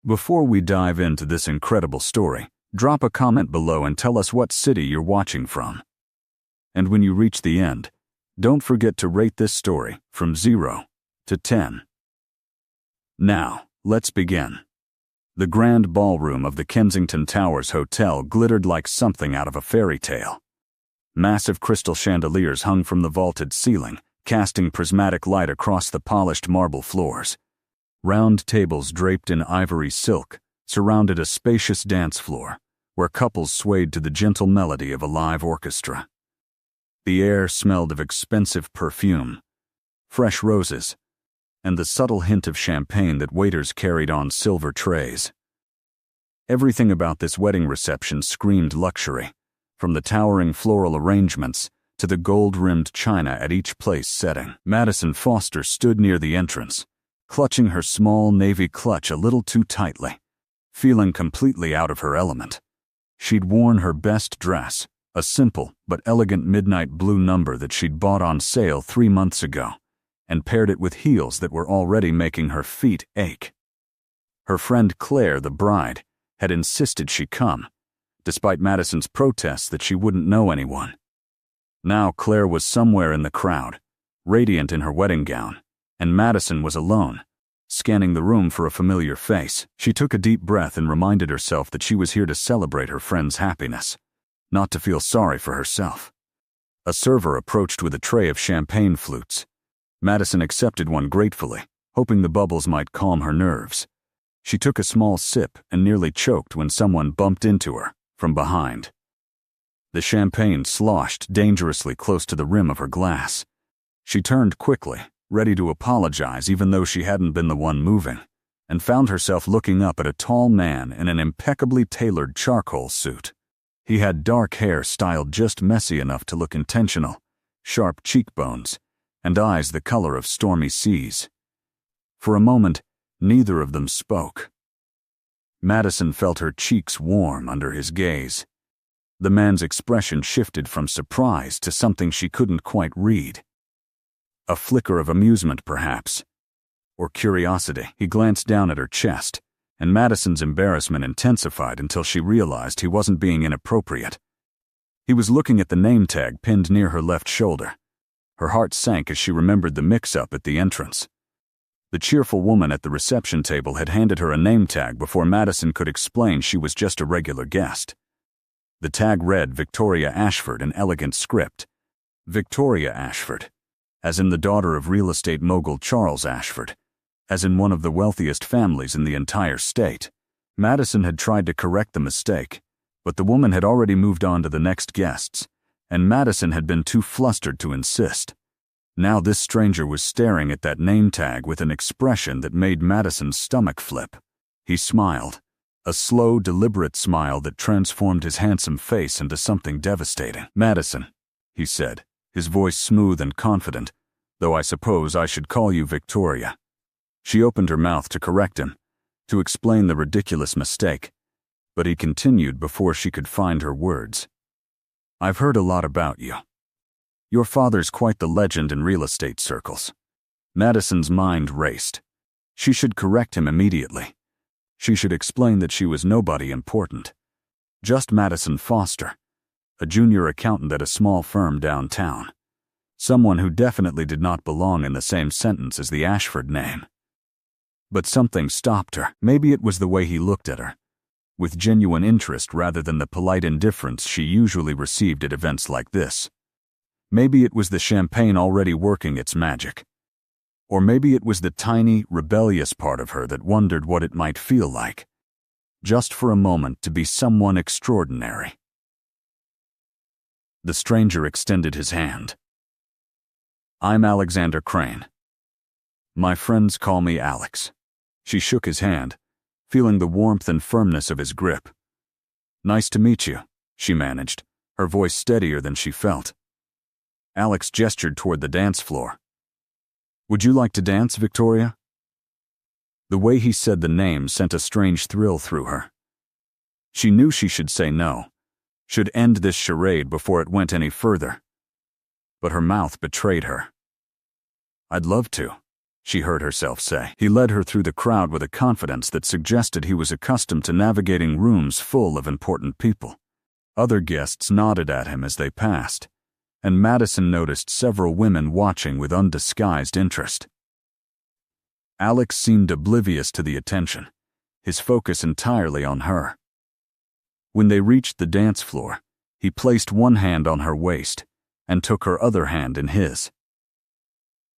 Before we dive into this incredible story, drop a comment below and tell us what city you're watching from. And when you reach the end, don't forget to rate this story from 0 to 10. Now, let's begin. The grand ballroom of the Kensington Towers Hotel glittered like something out of a fairy tale. Massive crystal chandeliers hung from the vaulted ceiling, casting prismatic light across the polished marble floors. Round tables draped in ivory silk surrounded a spacious dance floor, where couples swayed to the gentle melody of a live orchestra. The air smelled of expensive perfume, fresh roses, and the subtle hint of champagne that waiters carried on silver trays. Everything about this wedding reception screamed luxury, from the towering floral arrangements to the gold-rimmed china at each place setting. Madison Foster stood near the entrance, clutching her small navy clutch a little too tightly, feeling completely out of her element. She'd worn her best dress, a simple but elegant midnight blue number that she'd bought on sale 3 months ago, and paired it with heels that were already making her feet ache. Her friend Claire, the bride, had insisted she come, despite Madison's protests that she wouldn't know anyone. Now Claire was somewhere in the crowd, radiant in her wedding gown, and Madison was alone, scanning the room for a familiar face. She took a deep breath and reminded herself that she was here to celebrate her friend's happiness, not to feel sorry for herself. A server approached with a tray of champagne flutes. Madison accepted one gratefully, hoping the bubbles might calm her nerves. She took a small sip and nearly choked when someone bumped into her from behind. The champagne sloshed dangerously close to the rim of her glass. She turned quickly, ready to apologize even though she hadn't been the one moving, and found herself looking up at a tall man in an impeccably tailored charcoal suit. He had dark hair styled just messy enough to look intentional, sharp cheekbones, and eyes the color of stormy seas. For a moment, neither of them spoke. Madison felt her cheeks warm under his gaze. The man's expression shifted from surprise to something she couldn't quite read. A flicker of amusement, perhaps, or curiosity. He glanced down at her chest, and Madison's embarrassment intensified until she realized he wasn't being inappropriate. He was looking at the name tag pinned near her left shoulder. Her heart sank as she remembered the mix-up at the entrance. The cheerful woman at the reception table had handed her a name tag before Madison could explain she was just a regular guest. The tag read Victoria Ashford in elegant script. Victoria Ashford, as in the daughter of real estate mogul Charles Ashford, as in one of the wealthiest families in the entire state. Madison had tried to correct the mistake, but the woman had already moved on to the next guests, and Madison had been too flustered to insist. Now this stranger was staring at that name tag with an expression that made Madison's stomach flip. He smiled, a slow, deliberate smile that transformed his handsome face into something devastating. "Madison," he said, his voice smooth and confident, "though I suppose I should call you Victoria." She opened her mouth to correct him, to explain the ridiculous mistake, but he continued before she could find her words. "I've heard a lot about you. Your father's quite the legend in real estate circles." Madison's mind raced. She should correct him immediately. She should explain that she was nobody important. Just Madison Foster, a junior accountant at a small firm downtown. Someone who definitely did not belong in the same sentence as the Ashford name. But something stopped her. Maybe it was the way he looked at her, with genuine interest rather than the polite indifference she usually received at events like this. Maybe it was the champagne already working its magic. Or maybe it was the tiny, rebellious part of her that wondered what it might feel like, just for a moment, to be someone extraordinary. The stranger extended his hand. "I'm Alexander Crane. My friends call me Alex." She shook his hand, feeling the warmth and firmness of his grip. "Nice to meet you," she managed, her voice steadier than she felt. Alex gestured toward the dance floor. "Would you like to dance, Victoria?" The way he said the name sent a strange thrill through her. She knew she should say no, should end this charade before it went any further. But her mouth betrayed her. "I'd love to," she heard herself say. He led her through the crowd with a confidence that suggested he was accustomed to navigating rooms full of important people. Other guests nodded at him as they passed, and Madison noticed several women watching with undisguised interest. Alex seemed oblivious to the attention, his focus entirely on her. When they reached the dance floor, he placed one hand on her waist and took her other hand in his.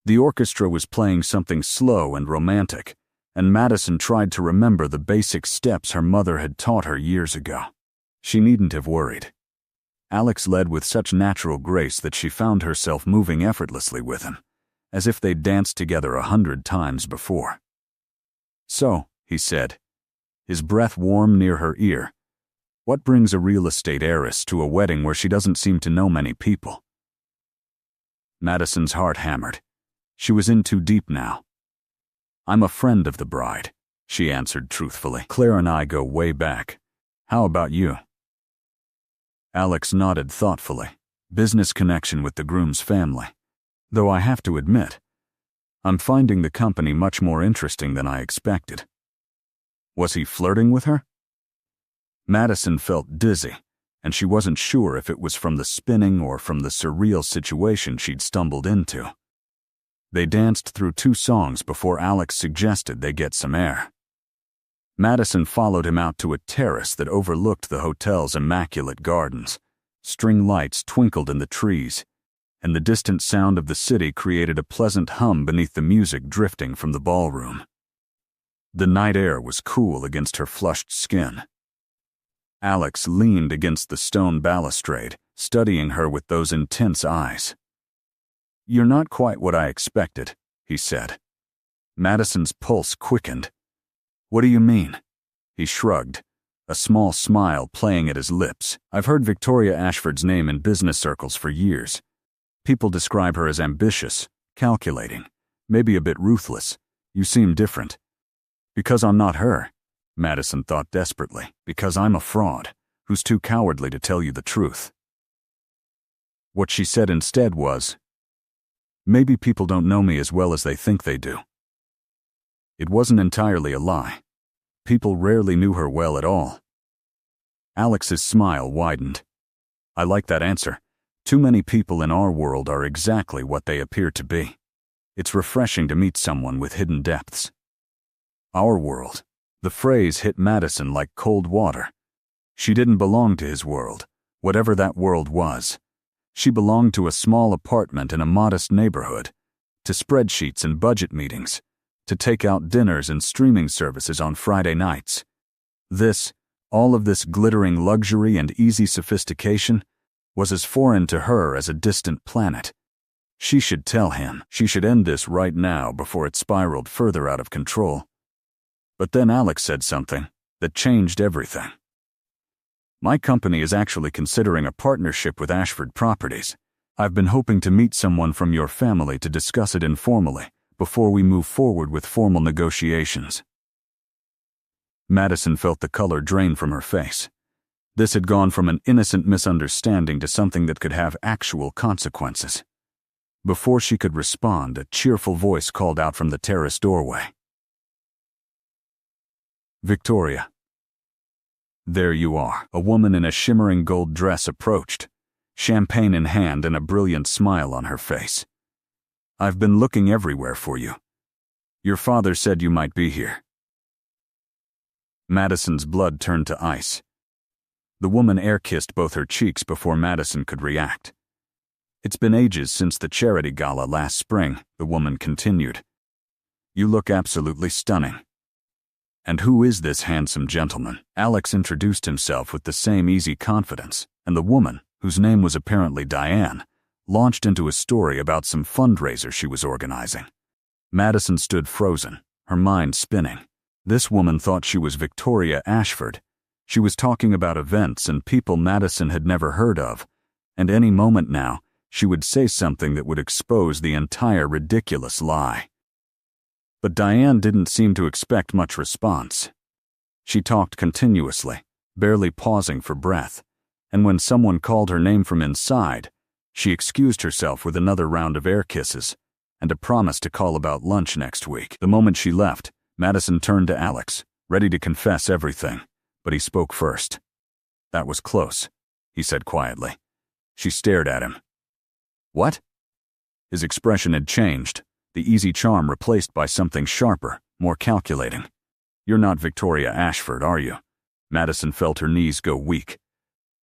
The orchestra was playing something slow and romantic, and Madison tried to remember the basic steps her mother had taught her years ago. She needn't have worried. Alex led with such natural grace that she found herself moving effortlessly with him, as if they'd danced together 100 times before. "So," he said, his breath warm near her ear, "what brings a real estate heiress to a wedding where she doesn't seem to know many people?" Madison's heart hammered. She was in too deep now. "I'm a friend of the bride," she answered truthfully. "Claire and I go way back. How about you?" Alex nodded thoughtfully. "Business connection with the groom's family. Though I have to admit, I'm finding the company much more interesting than I expected." Was he flirting with her? Madison felt dizzy, and she wasn't sure if it was from the spinning or from the surreal situation she'd stumbled into. They danced through 2 songs before Alex suggested they get some air. Madison followed him out to a terrace that overlooked the hotel's immaculate gardens. String lights twinkled in the trees, and the distant sound of the city created a pleasant hum beneath the music drifting from the ballroom. The night air was cool against her flushed skin. Alex leaned against the stone balustrade, studying her with those intense eyes. "You're not quite what I expected," he said. Madison's pulse quickened. "What do you mean?" He shrugged, a small smile playing at his lips. "I've heard Victoria Ashford's name in business circles for years. People describe her as ambitious, calculating, maybe a bit ruthless. You seem different." "Because I'm not her," Madison thought desperately. "Because I'm a fraud, who's too cowardly to tell you the truth." What she said instead was, "Maybe people don't know me as well as they think they do." It wasn't entirely a lie. People rarely knew her well at all. Alex's smile widened. "I like that answer. Too many people in our world are exactly what they appear to be. It's refreshing to meet someone with hidden depths." Our world. The phrase hit Madison like cold water. She didn't belong to his world, whatever that world was. She belonged to a small apartment in a modest neighborhood, to spreadsheets and budget meetings, to take-out dinners and streaming services on Friday nights. All of this glittering luxury and easy sophistication was as foreign to her as a distant planet. She should tell him. She should end this right now before it spiraled further out of control. But then Alex said something that changed everything. "My company is actually considering a partnership with Ashford Properties. I've been hoping to meet someone from your family to discuss it informally before we move forward with formal negotiations." Madison felt the color drain from her face. This had gone from an innocent misunderstanding to something that could have actual consequences. Before she could respond, a cheerful voice called out from the terrace doorway. "Victoria." "There you are." A woman in a shimmering gold dress approached, champagne in hand and a brilliant smile on her face. "I've been looking everywhere for you. Your father said you might be here." Madison's blood turned to ice. The woman air-kissed both her cheeks before Madison could react. "It's been ages since the charity gala last spring," the woman continued. "You look absolutely stunning." "And who is this handsome gentleman?" Alex introduced himself with the same easy confidence, and the woman, whose name was apparently Diane, launched into a story about some fundraiser she was organizing. Madison stood frozen, her mind spinning. This woman thought she was Victoria Ashford. She was talking about events and people Madison had never heard of, and any moment now, she would say something that would expose the entire ridiculous lie. But Diane didn't seem to expect much response. She talked continuously, barely pausing for breath, and when someone called her name from inside, she excused herself with another round of air kisses and a promise to call about lunch next week. The moment she left, Madison turned to Alex, ready to confess everything, but he spoke first. "That was close," he said quietly. She stared at him. "What?" His expression had changed, the easy charm replaced by something sharper, more calculating. "You're not Victoria Ashford, are you?" Madison felt her knees go weak.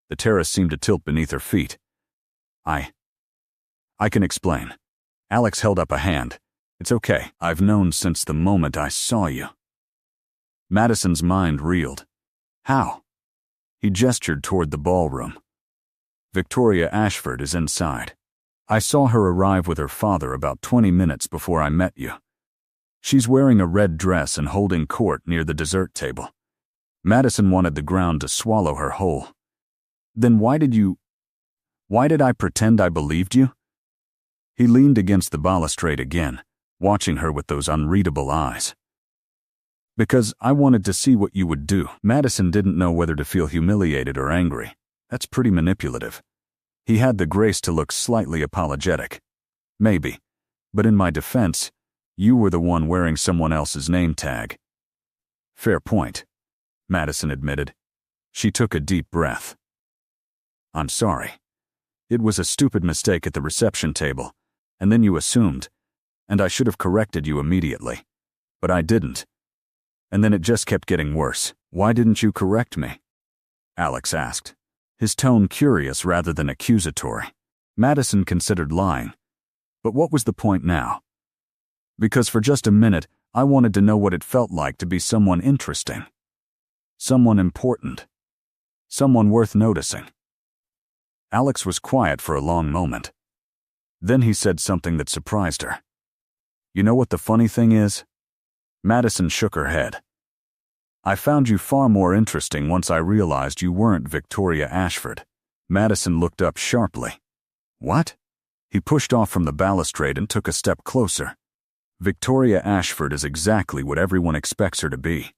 The terrace seemed to tilt beneath her feet. I can explain." Alex held up a hand. "It's okay. I've known since the moment I saw you." Madison's mind reeled. "How?" He gestured toward the ballroom. "Victoria Ashford is inside. I saw her arrive with her father about 20 minutes before I met you. She's wearing a red dress and holding court near the dessert table." Madison wanted the ground to swallow her whole. "Then why did I pretend I believed you?" He leaned against the balustrade again, watching her with those unreadable eyes. "Because I wanted to see what you would do." Madison didn't know whether to feel humiliated or angry. That's pretty manipulative. He had the grace to look slightly apologetic. "Maybe. But in my defense, you were the one wearing someone else's name tag." "Fair point," Madison admitted. She took a deep breath. "I'm sorry. It was a stupid mistake at the reception table, and then you assumed, and I should have corrected you immediately. But I didn't. And then it just kept getting worse." "Why didn't you correct me?" Alex asked, his tone curious rather than accusatory. Madison considered lying. But what was the point now? "Because for just a minute, I wanted to know what it felt like to be someone interesting. Someone important. Someone worth noticing." Alex was quiet for a long moment. Then he said something that surprised her. "You know what the funny thing is?" Madison shook her head. "I found you far more interesting once I realized you weren't Victoria Ashford." Madison looked up sharply. "What?" He pushed off from the balustrade and took a step closer. "Victoria Ashford is exactly what everyone expects her to be.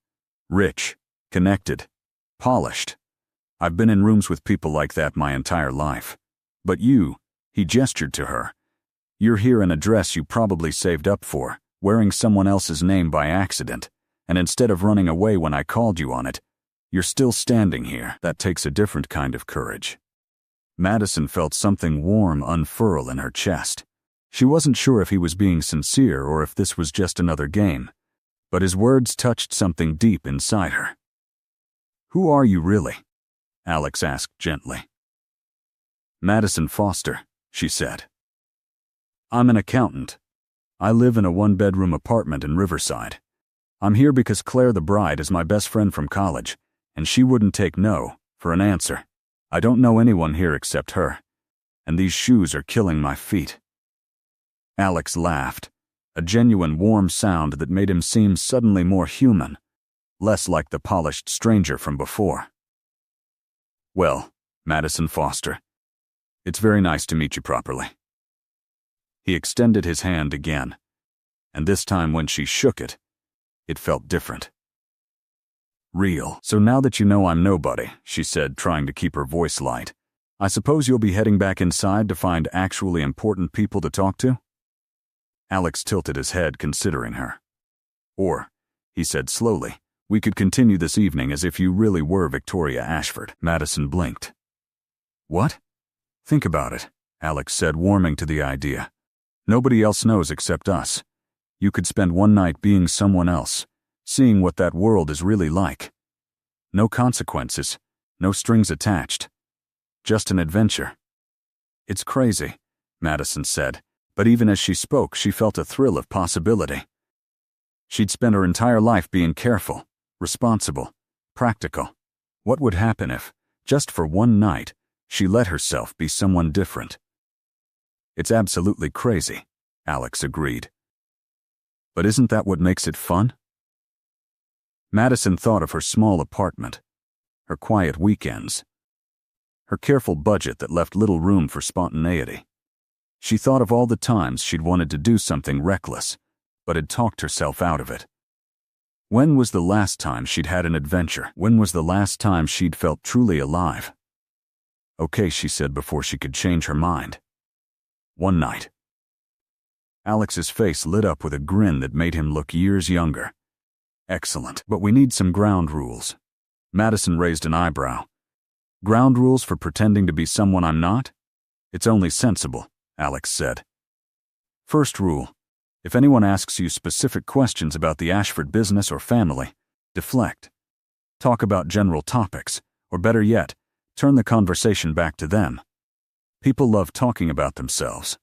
Rich, connected, polished. I've been in rooms with people like that my entire life. But you," he gestured to her, "you're here in a dress you probably saved up for, wearing someone else's name by accident, and instead of running away when I called you on it, you're still standing here. That takes a different kind of courage." Madison felt something warm unfurl in her chest. She wasn't sure if he was being sincere or if this was just another game, but his words touched something deep inside her. "Who are you really?" Alex asked gently. "Madison Foster," she said. "I'm an accountant. I live in a one-bedroom apartment in Riverside. I'm here because Claire the bride is my best friend from college, and she wouldn't take no for an answer. I don't know anyone here except her, and these shoes are killing my feet." Alex laughed, a genuine warm sound that made him seem suddenly more human, less like the polished stranger from before. "Well, Madison Foster, it's very nice to meet you properly." He extended his hand again, and this time when she shook it, it felt different. "Real. So now that you know I'm nobody," she said, trying to keep her voice light, "I suppose you'll be heading back inside to find actually important people to talk to?" Alex tilted his head, considering her. "Or," he said slowly, "we could continue this evening as if you really were Victoria Ashford." Madison blinked. "What?" "Think about it," Alex said, warming to the idea. "Nobody else knows except us. You could spend one night being someone else, seeing what that world is really like. No consequences, no strings attached. Just an adventure." "It's crazy," Madison said, but even as she spoke, she felt a thrill of possibility. She'd spent her entire life being careful, responsible, practical. What would happen if, just for one night, she let herself be someone different? "It's absolutely crazy," Alex agreed. "But isn't that what makes it fun?" Madison thought of her small apartment, her quiet weekends, her careful budget that left little room for spontaneity. She thought of all the times she'd wanted to do something reckless, but had talked herself out of it. When was the last time she'd had an adventure? When was the last time she'd felt truly alive? "Okay," she said before she could change her mind. "One night." Alex's face lit up with a grin that made him look years younger. Excellent, but we need some ground rules. Madison raised an eyebrow. Ground rules for pretending to be someone I'm not? It's only sensible, Alex said. First rule, if anyone asks you specific questions about the Ashford business or family, deflect. Talk about general topics, or better yet, turn the conversation back to them. People love talking about themselves.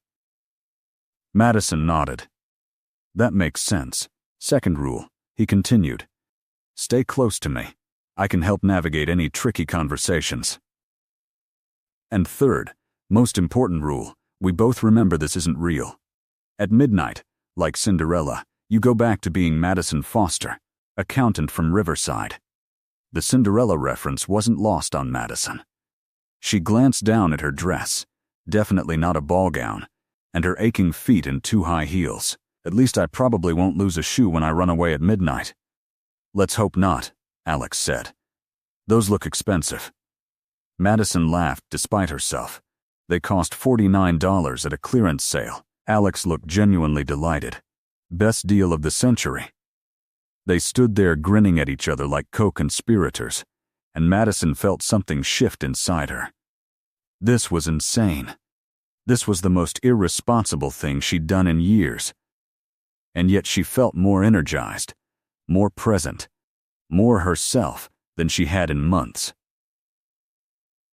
Madison nodded. That makes sense. Second rule, he continued. Stay close to me. I can help navigate any tricky conversations. And third, most important rule, we both remember this isn't real. At midnight, like Cinderella, you go back to being Madison Foster, accountant from Riverside. The Cinderella reference wasn't lost on Madison. She glanced down at her dress, definitely not a ball gown, and her aching feet in too high heels. At least I probably won't lose a shoe when I run away at midnight. Let's hope not, Alex said. Those look expensive. Madison laughed despite herself. They cost $49 at a clearance sale. Alex looked genuinely delighted. Best deal of the century. They stood there grinning at each other like co-conspirators, and Madison felt something shift inside her. This was insane. This was the most irresponsible thing she'd done in years. And yet she felt more energized, more present, more herself than she had in months.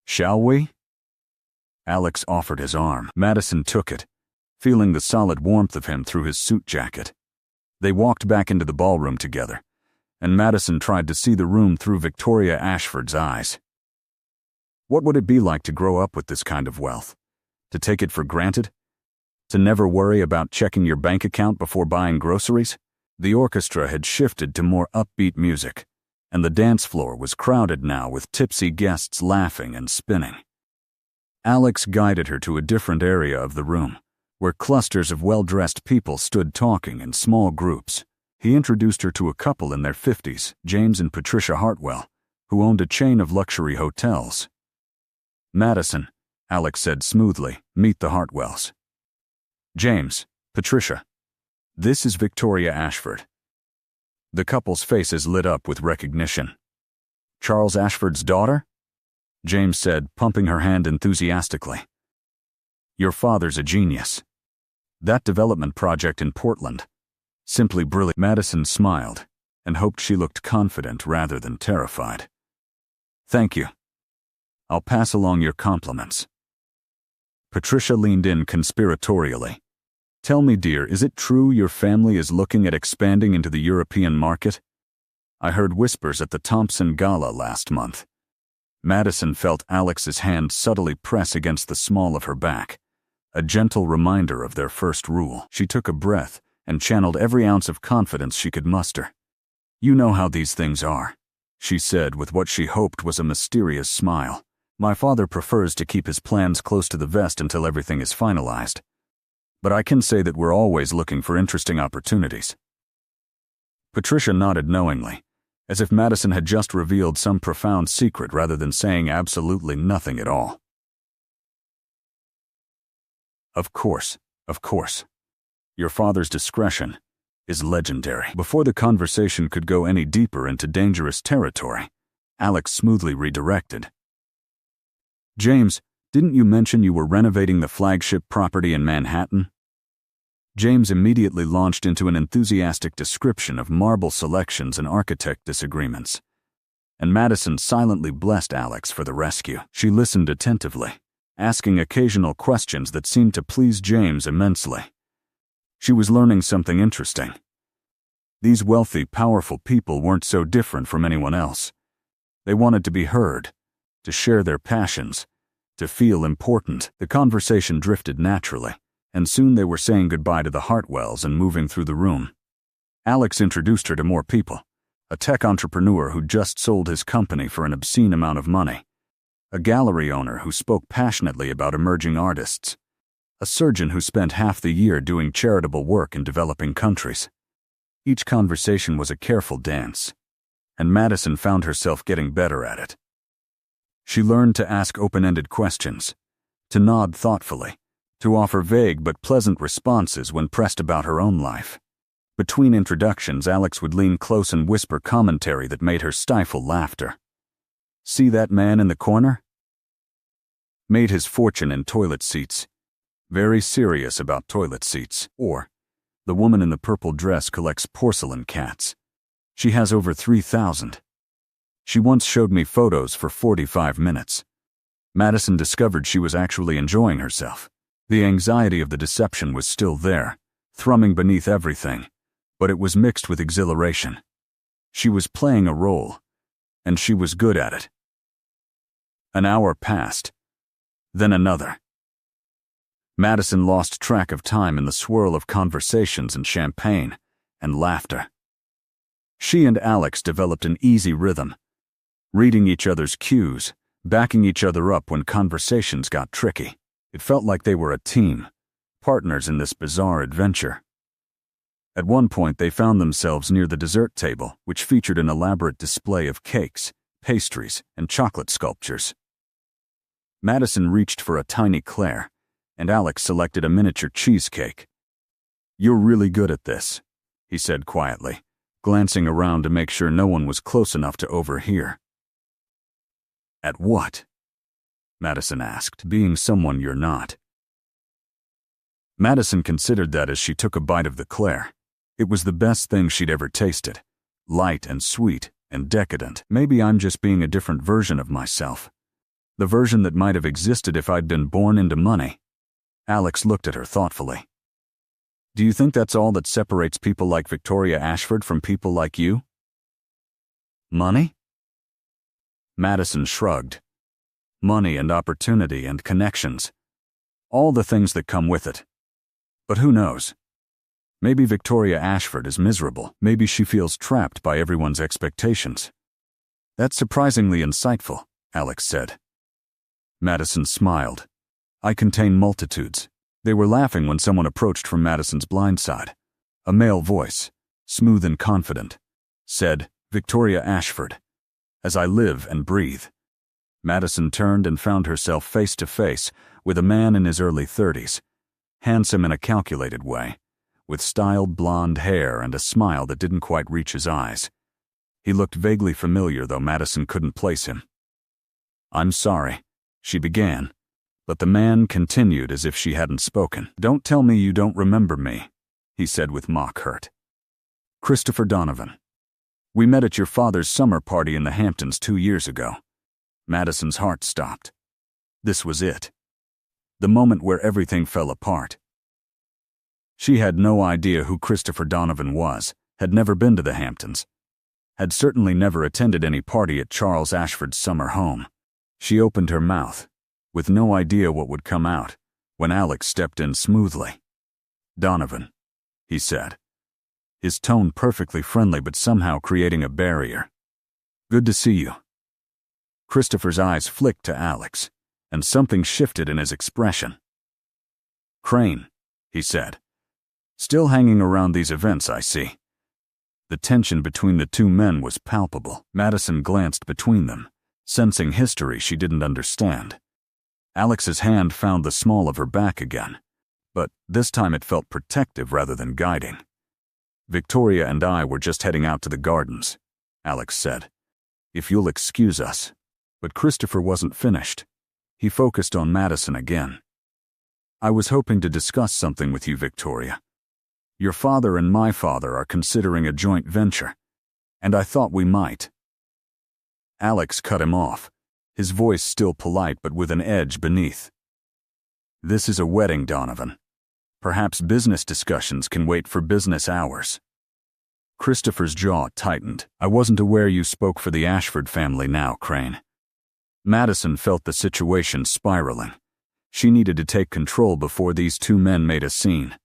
Shall we? Alex offered his arm. Madison took it, feeling the solid warmth of him through his suit jacket. They walked back into the ballroom together, and Madison tried to see the room through Victoria Ashford's eyes. What would it be like to grow up with this kind of wealth? To take it for granted? To never worry about checking your bank account before buying groceries? The orchestra had shifted to more upbeat music, and the dance floor was crowded now with tipsy guests laughing and spinning. Alex guided her to a different area of the room, where clusters of well-dressed people stood talking in small groups. He introduced her to a couple in their 50s, James and Patricia Hartwell, who owned a chain of luxury hotels. Madison, Alex said smoothly, meet the Hartwells. James, Patricia. This is Victoria Ashford. The couple's faces lit up with recognition. Charles Ashford's daughter? James said, pumping her hand enthusiastically. Your father's a genius. That development project in Portland. Simply brilliant. Madison smiled and hoped she looked confident rather than terrified. Thank you. I'll pass along your compliments. Patricia leaned in conspiratorially. Tell me, dear, is it true your family is looking at expanding into the European market? I heard whispers at the Thompson Gala last month. Madison felt Alex's hand subtly press against the small of her back, a gentle reminder of their first rule. She took a breath and channeled every ounce of confidence she could muster. You know how these things are, she said with what she hoped was a mysterious smile. My father prefers to keep his plans close to the vest until everything is finalized. But I can say that we're always looking for interesting opportunities. Patricia nodded knowingly, as if Madison had just revealed some profound secret rather than saying absolutely nothing at all. Of course. Your father's discretion is legendary. Before the conversation could go any deeper into dangerous territory, Alex smoothly redirected. James, didn't you mention you were renovating the flagship property in Manhattan? James immediately launched into an enthusiastic description of marble selections and architect disagreements, and Madison silently blessed Alex for the rescue. She listened attentively, asking occasional questions that seemed to please James immensely. She was learning something interesting. These wealthy, powerful people weren't so different from anyone else. They wanted to be heard, to share their passions, to feel important. The conversation drifted naturally, and soon they were saying goodbye to the Hartwells and moving through the room. Alex introduced her to more people, a tech entrepreneur who just sold his company for an obscene amount of money, a gallery owner who spoke passionately about emerging artists, a surgeon who spent half the year doing charitable work in developing countries. Each conversation was a careful dance, and Madison found herself getting better at it. She learned to ask open-ended questions, to nod thoughtfully, to offer vague but pleasant responses when pressed about her own life. Between introductions, Alex would lean close and whisper commentary that made her stifle laughter. See that man in the corner? Made his fortune in toilet seats. Very serious about toilet seats. Or, the woman in the purple dress collects porcelain cats. She has over 3,000. She once showed me photos for 45 minutes. Madison discovered she was actually enjoying herself. The anxiety of the deception was still there, thrumming beneath everything, but it was mixed with exhilaration. She was playing a role, and she was good at it. An hour passed, then another. Madison lost track of time in the swirl of conversations and champagne and laughter. She and Alex developed an easy rhythm, reading each other's cues, backing each other up when conversations got tricky. It felt like they were a team, partners in this bizarre adventure. At one point, they found themselves near the dessert table, which featured an elaborate display of cakes, pastries, and chocolate sculptures. Madison reached for a tiny Claire, and Alex selected a miniature cheesecake. "You're really good at this," he said quietly, glancing around to make sure no one was close enough to overhear. "At what?" Madison asked, "being someone you're not." Madison considered that as she took a bite of the Claire. It was the best thing she'd ever tasted. Light and sweet and decadent. Maybe I'm just being a different version of myself. The version that might have existed if I'd been born into money. Alex looked at her thoughtfully. "Do you think that's all that separates people like Victoria Ashford from people like you?" "Money?" Madison shrugged. "Money and opportunity and connections. All the things that come with it. But who knows? Maybe Victoria Ashford is miserable. Maybe she feels trapped by everyone's expectations." "That's surprisingly insightful," Alex said. Madison smiled. "I contain multitudes." They were laughing when someone approached from Madison's blind side. A male voice, smooth and confident, said, "Victoria Ashford. As I live and breathe." Madison turned and found herself face to face with a man in his early 30s, handsome in a calculated way, with styled blonde hair and a smile that didn't quite reach his eyes. He looked vaguely familiar, though Madison couldn't place him. "I'm sorry," she began, but the man continued as if she hadn't spoken. "Don't tell me you don't remember me," he said with mock hurt. "Christopher Donovan. We met at your father's summer party in the Hamptons 2 years ago." Madison's heart stopped. This was it. The moment where everything fell apart. She had no idea who Christopher Donovan was, had never been to the Hamptons, had certainly never attended any party at Charles Ashford's summer home. She opened her mouth, with no idea what would come out, when Alex stepped in smoothly. "Donovan," he said, his tone perfectly friendly but somehow creating a barrier. "Good to see you." Christopher's eyes flicked to Alex, and something shifted in his expression. "Crane," he said. "Still hanging around these events, I see." The tension between the two men was palpable. Madison glanced between them, sensing history she didn't understand. Alex's hand found the small of her back again, but this time it felt protective rather than guiding. "Victoria and I were just heading out to the gardens," Alex said. "If you'll excuse us." But Christopher wasn't finished. He focused on Madison again. "I was hoping to discuss something with you, Victoria. Your father and my father are considering a joint venture, and I thought we might." Alex cut him off, his voice still polite but with an edge beneath. "This is a wedding, Donovan. Perhaps business discussions can wait for business hours." Christopher's jaw tightened. "I wasn't aware you spoke for the Ashford family now, Crane." Madison felt the situation spiraling. She needed to take control before these two men made a scene.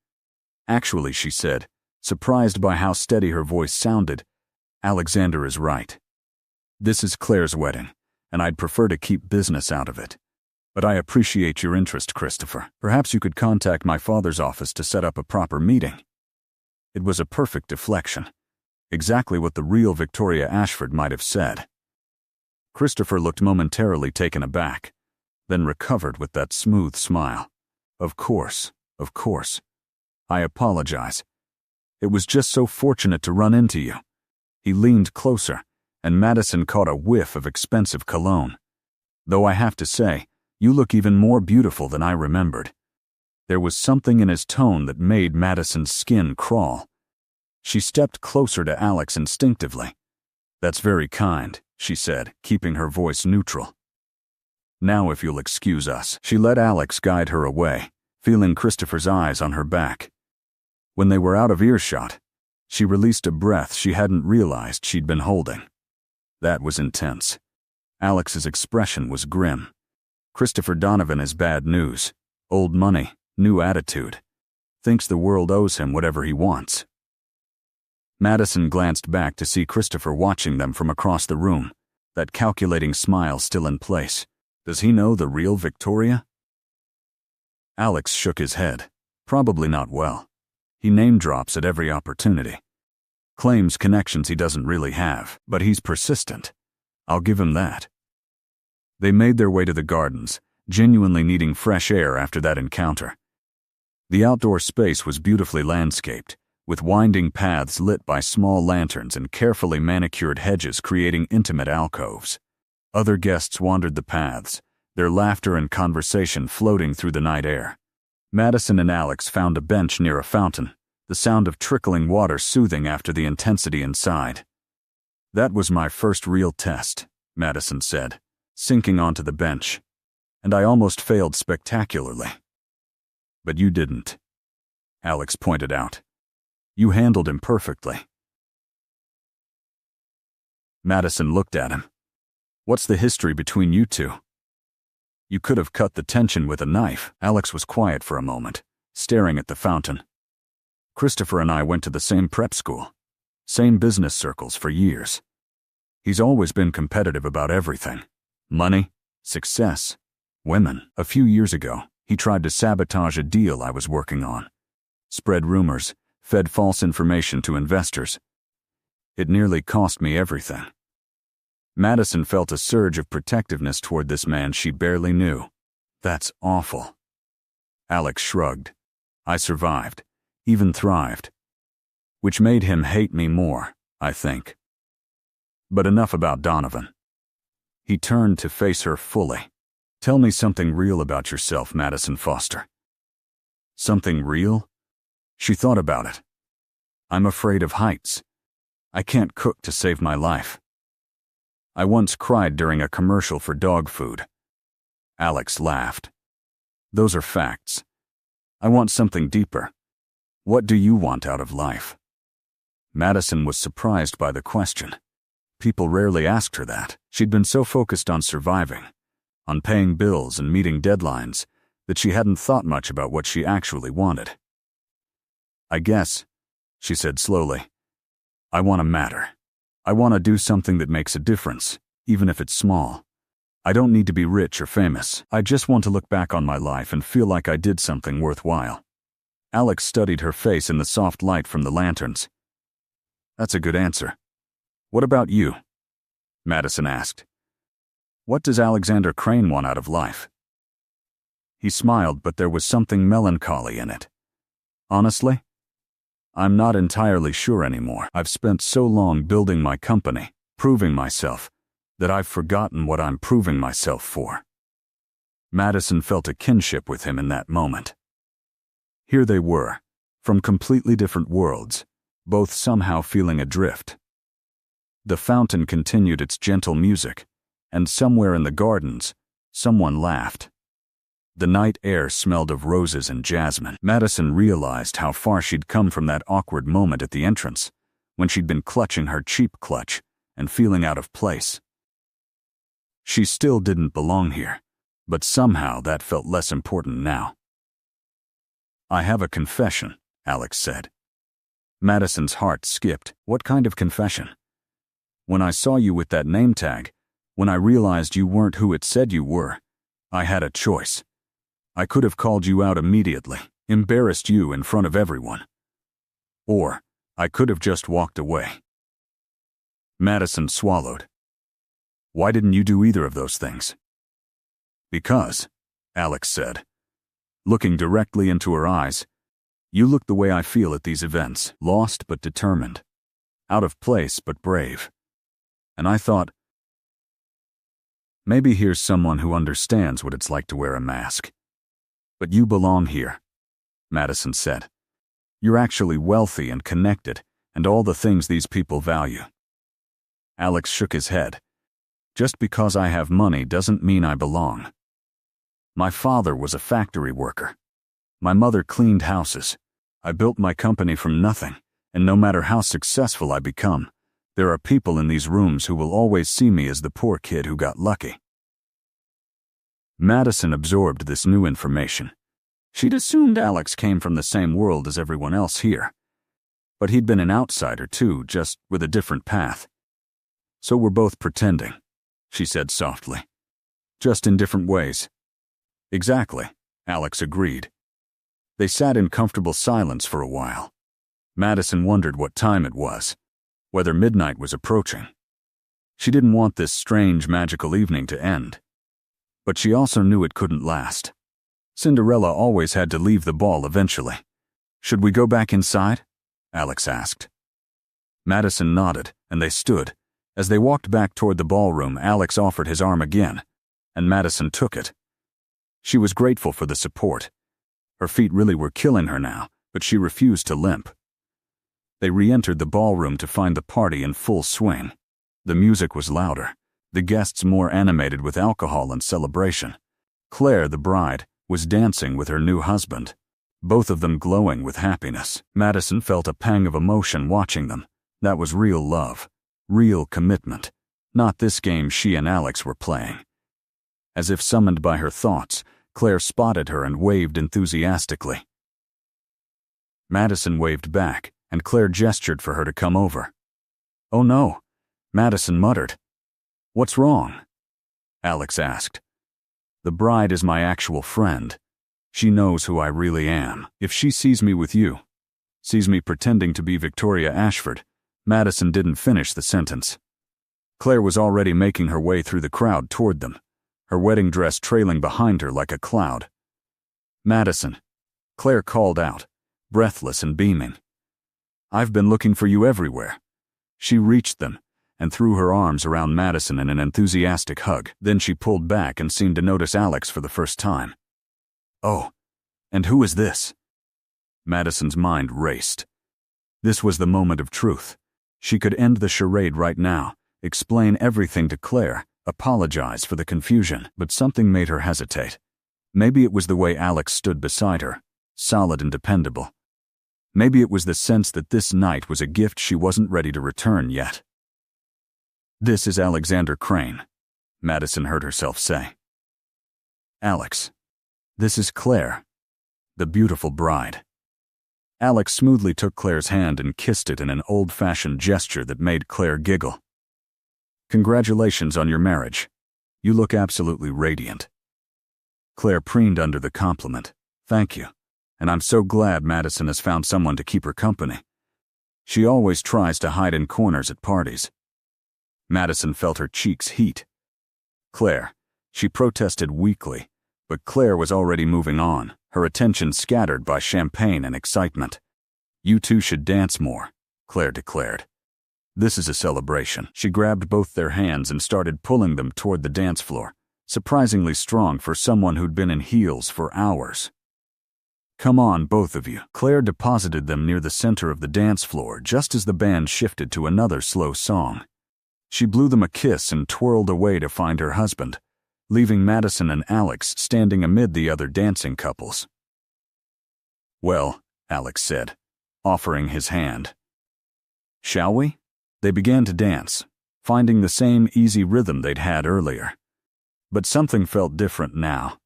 "Actually," she said, surprised by how steady her voice sounded, "Alexander is right. This is Claire's wedding, and I'd prefer to keep business out of it. But I appreciate your interest, Christopher. Perhaps you could contact my father's office to set up a proper meeting." It was a perfect deflection, exactly what the real Victoria Ashford might have said. Christopher looked momentarily taken aback, then recovered with that smooth smile. Of course, of course. I apologize. It was just so fortunate to run into you. He leaned closer, and Madison caught a whiff of expensive cologne. Though I have to say, you look even more beautiful than I remembered. There was something in his tone that made Madison's skin crawl. She stepped closer to Alex instinctively. That's very kind, she said, keeping her voice neutral. Now if you'll excuse us. She let Alex guide her away, feeling Christopher's eyes on her back. When they were out of earshot, she released a breath she hadn't realized she'd been holding. That was intense. Alex's expression was grim. Christopher Donovan is bad news. Old money, new attitude. Thinks the world owes him whatever he wants. Madison glanced back to see Christopher watching them from across the room, that calculating smile still in place. Does he know the real Victoria? Alex shook his head. Probably not well. He name-drops at every opportunity. Claims connections he doesn't really have, but he's persistent. I'll give him that. They made their way to the gardens, genuinely needing fresh air after that encounter. The outdoor space was beautifully landscaped, with winding paths lit by small lanterns and carefully manicured hedges creating intimate alcoves. Other guests wandered the paths, their laughter and conversation floating through the night air. Madison and Alex found a bench near a fountain, the sound of trickling water soothing after the intensity inside. That was my first real test, Madison said, sinking onto the bench. And I almost failed spectacularly. But you didn't, Alex pointed out. You handled him perfectly. Madison looked at him. What's the history between you two? You could have cut the tension with a knife. Alex was quiet for a moment, staring at the fountain. Christopher and I went to the same prep school, same business circles for years. He's always been competitive about everything. Money, success, women. A few years ago, he tried to sabotage a deal I was working on. Spread rumors, fed false information to investors. It nearly cost me everything. Madison felt a surge of protectiveness toward this man she barely knew. That's awful. Alex shrugged. I survived, even thrived. Which made him hate me more, I think. But enough about Donovan. He turned to face her fully. Tell me something real about yourself, Madison Foster. Something real? She thought about it. I'm afraid of heights. I can't cook to save my life. I once cried during a commercial for dog food. Alex laughed. Those are facts. I want something deeper. What do you want out of life? Madison was surprised by the question. People rarely asked her that. She'd been so focused on surviving, on paying bills and meeting deadlines, that she hadn't thought much about what she actually wanted. I guess, she said slowly, I want to matter. I want to do something that makes a difference, even if it's small. I don't need to be rich or famous. I just want to look back on my life and feel like I did something worthwhile. Alex studied her face in the soft light from the lanterns. That's a good answer. What about you? Madison asked. What does Alexander Crane want out of life? He smiled, but there was something melancholy in it. Honestly, I'm not entirely sure anymore. I've spent so long building my company, proving myself, that I've forgotten what I'm proving myself for. Madison felt a kinship with him in that moment. Here they were, from completely different worlds, both somehow feeling adrift. The fountain continued its gentle music, and somewhere in the gardens, someone laughed. The night air smelled of roses and jasmine. Madison realized how far she'd come from that awkward moment at the entrance, when she'd been clutching her cheap clutch and feeling out of place. She still didn't belong here, but somehow that felt less important now. I have a confession, Alex said. Madison's heart skipped. What kind of confession? When I saw you with that name tag, when I realized you weren't who it said you were, I had a choice. I could have called you out immediately, embarrassed you in front of everyone. Or I could have just walked away. Madison swallowed. Why didn't you do either of those things? Because, Alex said, looking directly into her eyes. "You look the way I feel at these events, lost but determined, out of place but brave." And I thought, maybe here's someone who understands what it's like to wear a mask. "But you belong here," Madison said. "You're actually wealthy and connected, and all the things these people value." Alex shook his head. "Just because I have money doesn't mean I belong. My father was a factory worker. My mother cleaned houses. I built my company from nothing, and no matter how successful I become, there are people in these rooms who will always see me as the poor kid who got lucky." Madison absorbed this new information. She'd assumed Alex came from the same world as everyone else here. But he'd been an outsider too, just with a different path. "So we're both pretending," she said softly. "Just in different ways." "Exactly," Alex agreed. They sat in comfortable silence for a while. Madison wondered what time it was, whether midnight was approaching. She didn't want this strange, magical evening to end. But she also knew it couldn't last. Cinderella always had to leave the ball eventually. "Should we go back inside?" Alex asked. Madison nodded, and they stood. As they walked back toward the ballroom, Alex offered his arm again, and Madison took it. She was grateful for the support. Her feet really were killing her now, but she refused to limp. They re-entered the ballroom to find the party in full swing. The music was louder, the guests more animated with alcohol and celebration. Claire, the bride, was dancing with her new husband, both of them glowing with happiness. Madison felt a pang of emotion watching them. That was real love, real commitment, not this game she and Alex were playing. As if summoned by her thoughts, Claire spotted her and waved enthusiastically. Madison waved back, and Claire gestured for her to come over. "Oh no," Madison muttered. "What's wrong?" Alex asked. "The bride is my actual friend. She knows who I really am. If she sees me with you, sees me pretending to be Victoria Ashford," Madison didn't finish the sentence. Claire was already making her way through the crowd toward them, her wedding dress trailing behind her like a cloud. "Madison," Claire called out, breathless and beaming. "I've been looking for you everywhere." She reached them and threw her arms around Madison in an enthusiastic hug. Then she pulled back and seemed to notice Alex for the first time. "Oh, and who is this?" Madison's mind raced. This was the moment of truth. She could end the charade right now, explain everything to Claire, apologize for the confusion, but something made her hesitate. Maybe it was the way Alex stood beside her, solid and dependable. Maybe it was the sense that this night was a gift she wasn't ready to return yet. "This is Alexander Crane," Madison heard herself say. "Alex, this is Claire, the beautiful bride." Alex smoothly took Claire's hand and kissed it in an old-fashioned gesture that made Claire giggle. "Congratulations on your marriage. You look absolutely radiant." Claire preened under the compliment. "Thank you, and I'm so glad Madison has found someone to keep her company. She always tries to hide in corners at parties." Madison felt her cheeks heat. "Claire," she protested weakly, but Claire was already moving on, her attention scattered by champagne and excitement. "You two should dance more," Claire declared. "This is a celebration." She grabbed both their hands and started pulling them toward the dance floor, surprisingly strong for someone who'd been in heels for hours. "Come on, both of you." Claire deposited them near the center of the dance floor just as the band shifted to another slow song. She blew them a kiss and twirled away to find her husband, leaving Madison and Alex standing amid the other dancing couples. "Well," Alex said, offering his hand. "Shall we?" They began to dance, finding the same easy rhythm they'd had earlier. But something felt different now.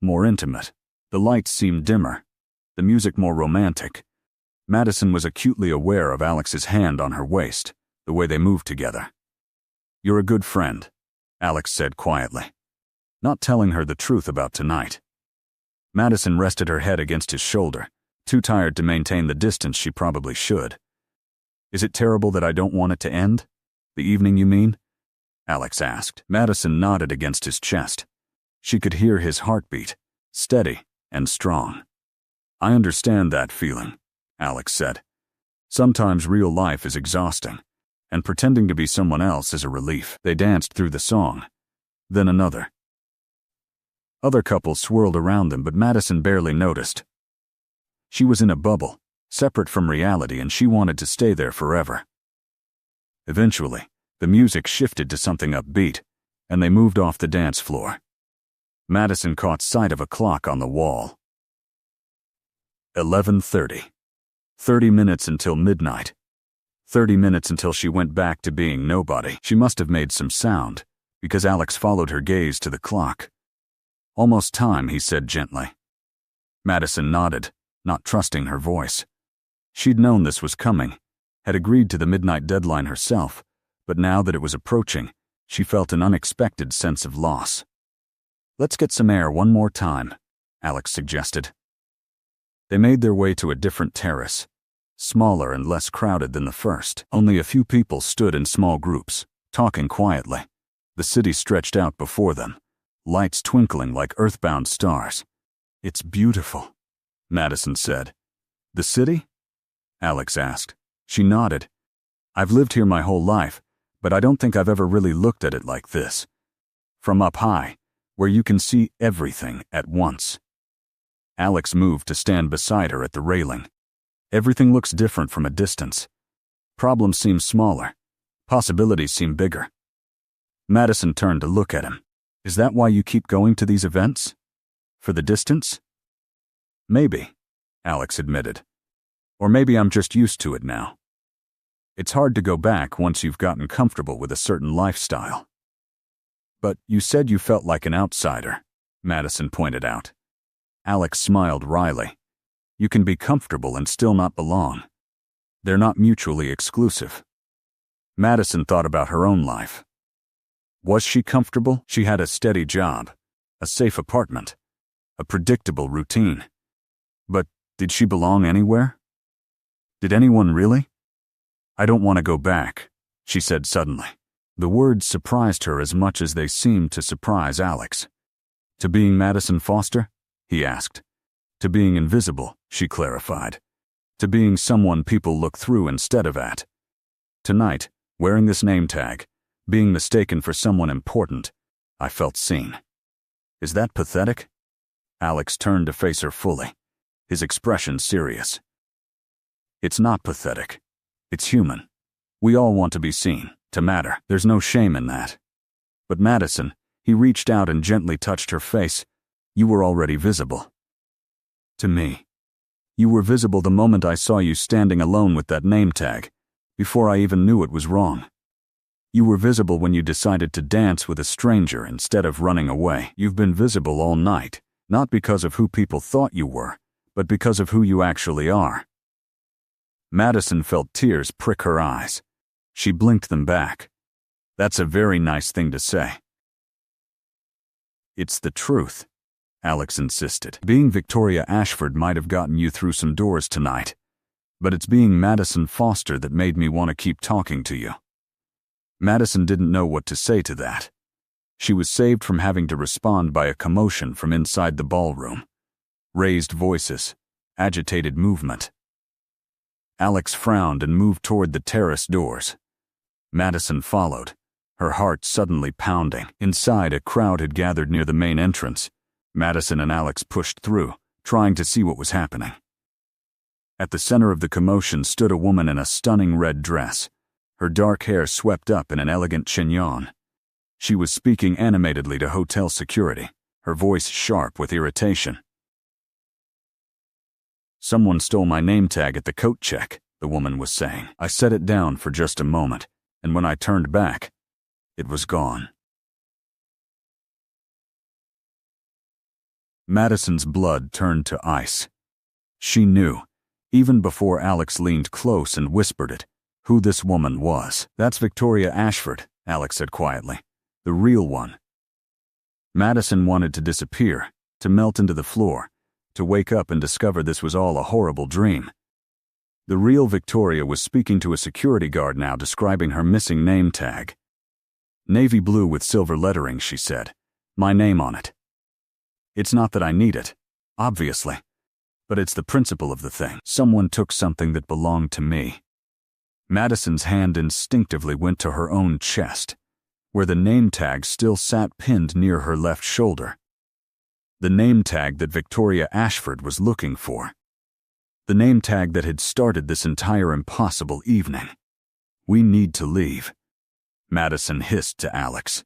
More intimate. The lights seemed dimmer, the music more romantic. Madison was acutely aware of Alex's hand on her waist, the way they moved together. "You're a good friend," Alex said quietly, not telling her the truth about tonight. Madison rested her head against his shoulder, too tired to maintain the distance she probably should. "Is it terrible that I don't want it to end? The evening, you mean?" Alex asked. Madison nodded against his chest. She could hear his heartbeat, steady, and strong. I understand that feeling, Alex said. Sometimes real life is exhausting, and pretending to be someone else is a relief. They danced through the song, then another. Other couples swirled around them, but Madison barely noticed. She was in a bubble, separate from reality, and she wanted to stay there forever. Eventually, the music shifted to something upbeat, and they moved off the dance floor. Madison caught sight of a clock on the wall. 11:30. 30 minutes until midnight. 30 minutes until she went back to being nobody. She must have made some sound, because Alex followed her gaze to the clock. Almost time, he said gently. Madison nodded, not trusting her voice. She'd known this was coming, had agreed to the midnight deadline herself, but now that it was approaching, she felt an unexpected sense of loss. Let's get some air one more time, Alex suggested. They made their way to a different terrace, smaller and less crowded than the first. Only a few people stood in small groups, talking quietly. The city stretched out before them, lights twinkling like earthbound stars. It's beautiful, Madison said. The city? Alex asked. She nodded. I've lived here my whole life, but I don't think I've ever really looked at it like this. From up high, where you can see everything at once. Alex moved to stand beside her at the railing. Everything looks different from a distance. Problems seem smaller. Possibilities seem bigger. Madison turned to look at him. Is that why you keep going to these events? For the distance? Maybe, Alex admitted. Or maybe I'm just used to it now. It's hard to go back once you've gotten comfortable with a certain lifestyle. But you said you felt like an outsider, Madison pointed out. Alex smiled wryly. You can be comfortable and still not belong. They're not mutually exclusive. Madison thought about her own life. Was she comfortable? She had a steady job, a safe apartment, a predictable routine. But did she belong anywhere? Did anyone really? I don't want to go back, she said suddenly. The words surprised her as much as they seemed to surprise Alex. To being Madison Foster? He asked. To being invisible, she clarified. To being someone people look through instead of at. Tonight, wearing this name tag, being mistaken for someone important, I felt seen. Is that pathetic? Alex turned to face her fully, his expression serious. It's not pathetic. It's human. We all want to be seen, to matter. There's no shame in that. But Madison, he reached out and gently touched her face. You were already visible. To me. You were visible the moment I saw you standing alone with that name tag, before I even knew it was wrong. You were visible when you decided to dance with a stranger instead of running away. You've been visible all night, not because of who people thought you were, but because of who you actually are. Madison felt tears prick her eyes. She blinked them back. That's a very nice thing to say. It's the truth, Alex insisted. Being Victoria Ashford might have gotten you through some doors tonight, but it's being Madison Foster that made me want to keep talking to you. Madison didn't know what to say to that. She was saved from having to respond by a commotion from inside the ballroom. Raised voices, agitated movement. Alex frowned and moved toward the terrace doors. Madison followed, her heart suddenly pounding. Inside, a crowd had gathered near the main entrance. Madison and Alex pushed through, trying to see what was happening. At the center of the commotion stood a woman in a stunning red dress, her dark hair swept up in an elegant chignon. She was speaking animatedly to hotel security, her voice sharp with irritation. Someone stole my name tag at the coat check, the woman was saying. I set it down for just a moment, and when I turned back, it was gone. Madison's blood turned to ice. She knew, even before Alex leaned close and whispered it, who this woman was. That's Victoria Ashford, Alex said quietly. The real one. Madison wanted to disappear, to melt into the floor, to wake up and discover this was all a horrible dream. The real Victoria was speaking to a security guard now, describing her missing name tag. Navy blue with silver lettering, she said. My name on it. It's not that I need it. Obviously. But it's the principle of the thing. Someone took something that belonged to me. Madison's hand instinctively went to her own chest, where the name tag still sat pinned near her left shoulder. The name tag that Victoria Ashford was looking for. The name tag that had started this entire impossible evening. "We need to leave," Madison hissed to Alex.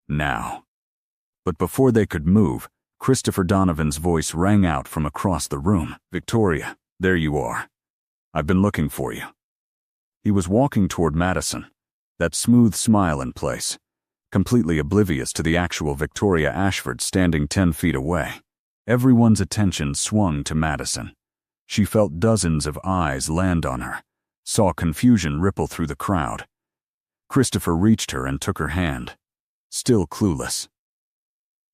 "Now." But before they could move, Christopher Donovan's voice rang out from across the room. "Victoria, there you are. I've been looking for you." He was walking toward Madison, that smooth smile in place, completely oblivious to the actual Victoria Ashford standing 10 feet away. Everyone's attention swung to Madison. She felt dozens of eyes land on her, saw confusion ripple through the crowd. Christopher reached her and took her hand, still clueless.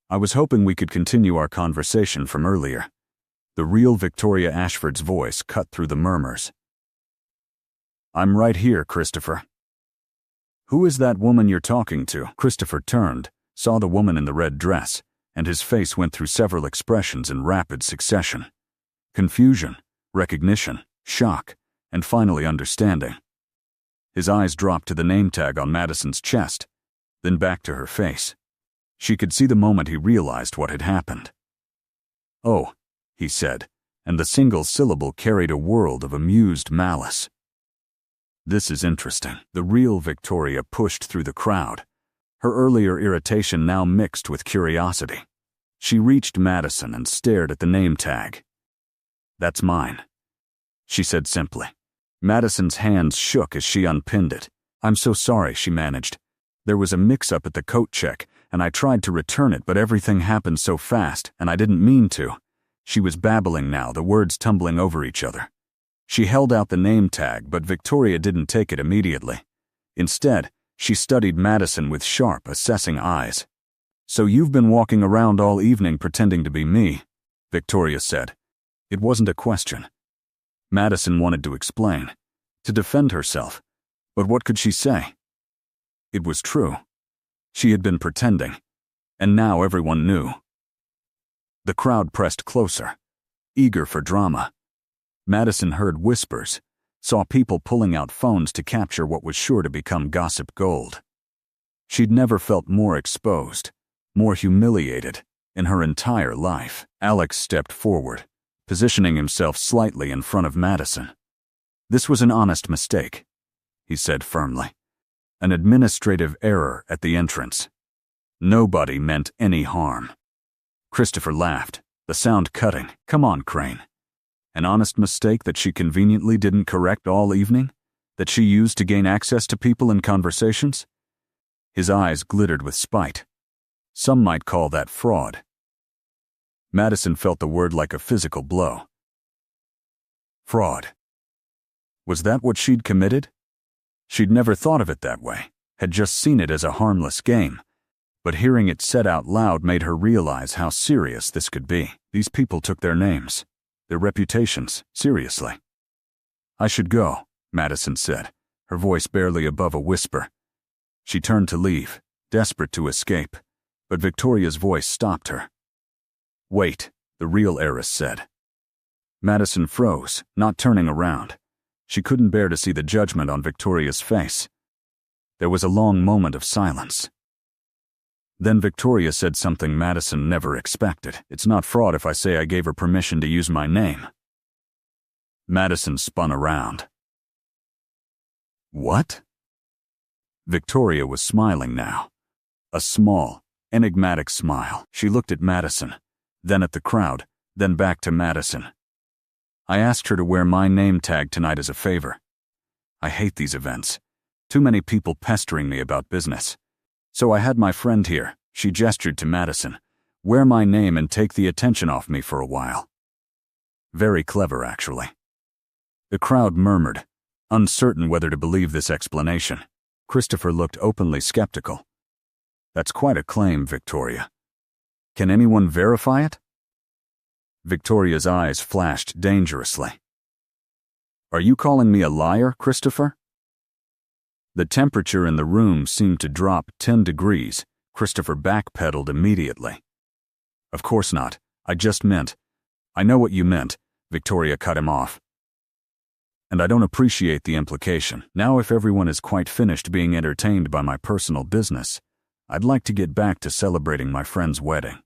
"I was hoping we could continue our conversation from earlier." The real Victoria Ashford's voice cut through the murmurs. "I'm right here, Christopher." "Who is that woman you're talking to?" Christopher turned, saw the woman in the red dress, and his face went through several expressions in rapid succession. Confusion, recognition, shock, and finally understanding. His eyes dropped to the name tag on Madison's chest, then back to her face. She could see the moment he realized what had happened. "Oh," he said, and the single syllable carried a world of amused malice. "This is interesting." The real Victoria pushed through the crowd, her earlier irritation now mixed with curiosity. She reached Madison and stared at the name tag. "That's mine," she said simply. Madison's hands shook as she unpinned it. "I'm so sorry," she managed. "There was a mix-up at the coat check, and I tried to return it, but everything happened so fast, and I didn't mean to." She was babbling now, the words tumbling over each other. She held out the name tag, but Victoria didn't take it immediately. Instead, she studied Madison with sharp, assessing eyes. "So you've been walking around all evening pretending to be me," Victoria said. It wasn't a question. Madison wanted to explain, to defend herself, but what could she say? It was true. She had been pretending, and now everyone knew. The crowd pressed closer, eager for drama. Madison heard whispers, saw people pulling out phones to capture what was sure to become gossip gold. She'd never felt more exposed, more humiliated in her entire life. Alex stepped forward, positioning himself slightly in front of Madison. "This was an honest mistake," he said firmly. "An administrative error at the entrance. Nobody meant any harm." Christopher laughed, the sound cutting. "Come on, Crane. An honest mistake that she conveniently didn't correct all evening? That she used to gain access to people in conversations?" His eyes glittered with spite. "Some might call that fraud." Madison felt the word like a physical blow. Fraud. Was that what she'd committed? She'd never thought of it that way, had just seen it as a harmless game. But hearing it said out loud made her realize how serious this could be. These people took their names, their reputations, seriously. "I should go," Madison said, her voice barely above a whisper. She turned to leave, desperate to escape, but Victoria's voice stopped her. "Wait," the real heiress said. Madison froze, not turning around. She couldn't bear to see the judgment on Victoria's face. There was a long moment of silence. Then Victoria said something Madison never expected. "It's not fraud if I say I gave her permission to use my name." Madison spun around. "What?" Victoria was smiling now. A small, enigmatic smile. She looked at Madison, then at the crowd, then back to Madison. "I asked her to wear my name tag tonight as a favor. I hate these events. Too many people pestering me about business. So I had my friend here," she gestured to Madison, "wear my name and take the attention off me for a while." Very clever, actually. The crowd murmured, uncertain whether to believe this explanation. Christopher looked openly skeptical. "That's quite a claim, Victoria. Can anyone verify it?" Victoria's eyes flashed dangerously. "Are you calling me a liar, Christopher?" The temperature in the room seemed to drop 10 degrees. Christopher backpedaled immediately. "Of course not. I just meant, I know what you meant, Victoria cut him off. And I don't appreciate the implication. Now if everyone is quite finished being entertained by my personal business, I'd like to get back to celebrating my friend's wedding.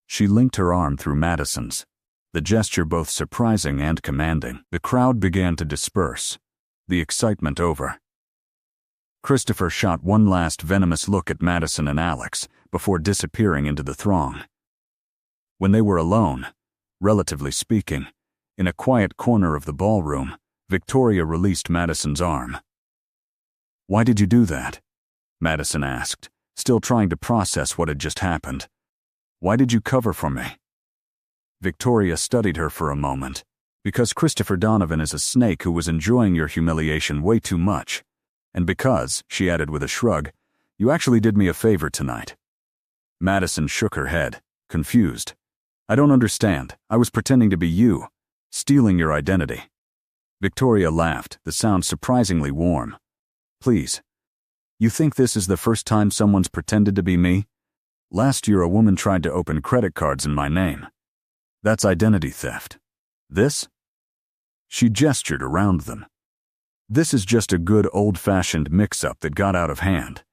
She linked her arm through Madison's, the gesture both surprising and commanding. The crowd began to disperse, the excitement over. Christopher shot one last venomous look at Madison and Alex before disappearing into the throng. When they were alone, relatively speaking, in a quiet corner of the ballroom, Victoria released Madison's arm. "Why did you do that?" Madison asked, still trying to process what had just happened. "Why did you cover for me?" Victoria studied her for a moment. "Because Christopher Donovan is a snake who was enjoying your humiliation way too much. And because," she added with a shrug, "you actually did me a favor tonight." Madison shook her head, confused. "I don't understand. I was pretending to be you, stealing your identity." Victoria laughed, the sound surprisingly warm. "Please. You think this is the first time someone's pretended to be me? Last year a woman tried to open credit cards in my name. That's identity theft. This?" She gestured around them. "This is just a good old-fashioned mix-up that got out of hand.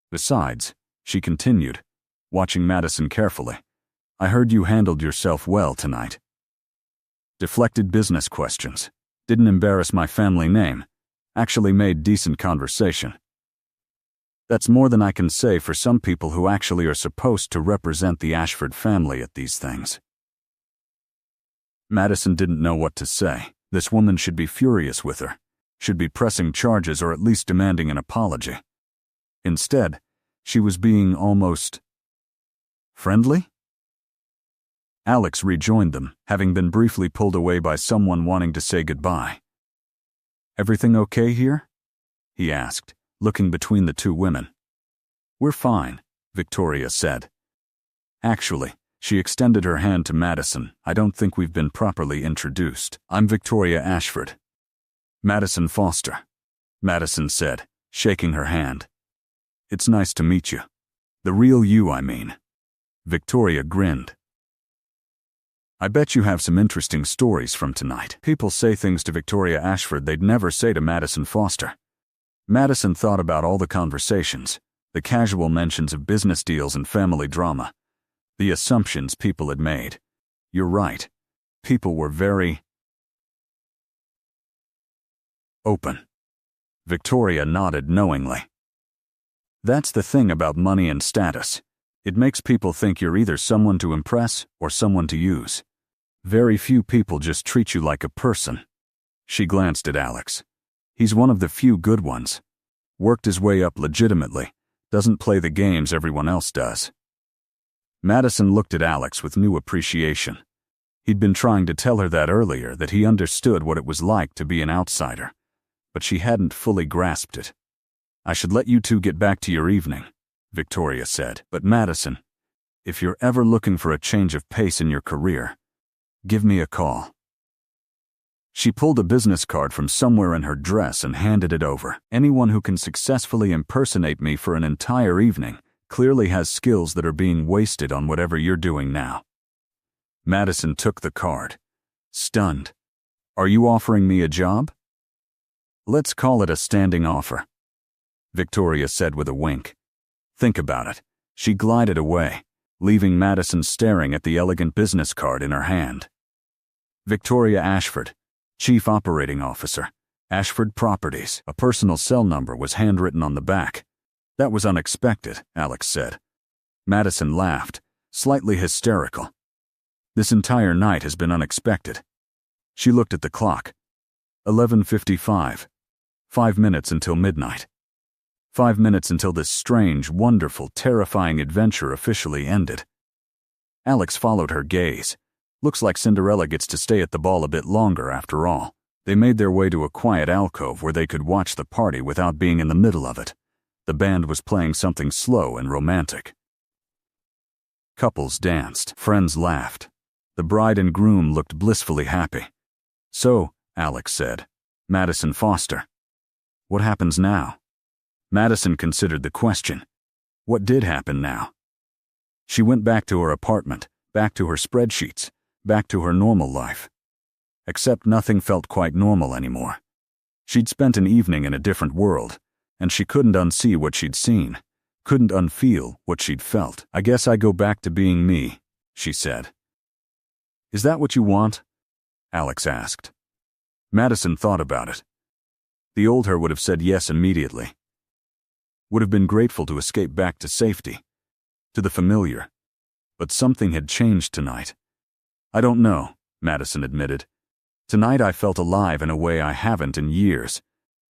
Besides," she continued, watching Madison carefully, "I heard you handled yourself well tonight. Deflected business questions, didn't embarrass my family name, actually made decent conversation. That's more than I can say for some people who actually are supposed to represent the Ashford family at these things." Madison didn't know what to say. This woman should be furious with her, should be pressing charges or at least demanding an apology. Instead, she was being almost friendly? Alex rejoined them, having been briefly pulled away by someone wanting to say goodbye. "Everything okay here?" he asked, looking between the two women. "We're fine," Victoria said. "Actually," she extended her hand to Madison, "I don't think we've been properly introduced. I'm Victoria Ashford." "Madison Foster," Madison said, shaking her hand. "It's nice to meet you. The real you, I mean." Victoria grinned. "I bet you have some interesting stories from tonight." People say things to Victoria Ashford they'd never say to Madison Foster. Madison thought about all the conversations, the casual mentions of business deals and family drama, the assumptions people had made. You're right. People were very open. Victoria nodded knowingly. "That's the thing about money and status. It makes people think you're either someone to impress or someone to use. Very few people just treat you like a person." She glanced at Alex. "He's one of the few good ones. Worked his way up legitimately. Doesn't play the games everyone else does." Madison looked at Alex with new appreciation. He'd been trying to tell her that earlier, that he understood what it was like to be an outsider, but she hadn't fully grasped it. "I should let you two get back to your evening," Victoria said. "But Madison, if you're ever looking for a change of pace in your career, give me a call." She pulled a business card from somewhere in her dress and handed it over. "Anyone who can successfully impersonate me for an entire evening clearly has skills that are being wasted on whatever you're doing now." Madison took the card, stunned. "Are you offering me a job?" "Let's call it a standing offer," Victoria said with a wink. "Think about it." She glided away, leaving Madison staring at the elegant business card in her hand. Victoria Ashford, Chief Operating Officer, Ashford Properties. A personal cell number was handwritten on the back. "That was unexpected," Alex said. Madison laughed, slightly hysterical. "This entire night has been unexpected." She looked at the clock. 11:55. 5 minutes until midnight. 5 minutes until this strange, wonderful, terrifying adventure officially ended. Alex followed her gaze. Looks like Cinderella gets to stay at the ball a bit longer after all. They made their way to a quiet alcove where they could watch the party without being in the middle of it. The band was playing something slow and romantic. Couples danced. Friends laughed. The bride and groom looked blissfully happy. "So," Alex said, "Madison Foster. What happens now?" Madison considered the question. What did happen now? She went back to her apartment, back to her spreadsheets, back to her normal life. Except nothing felt quite normal anymore. She'd spent an evening in a different world, and she couldn't unsee what she'd seen, couldn't unfeel what she'd felt. "I guess I go back to being me," she said. "Is that what you want?" Alex asked. Madison thought about it. The old her would have said yes immediately. Would have been grateful to escape back to safety, to the familiar. But something had changed tonight. "I don't know," Madison admitted. "Tonight I felt alive in a way I haven't in years.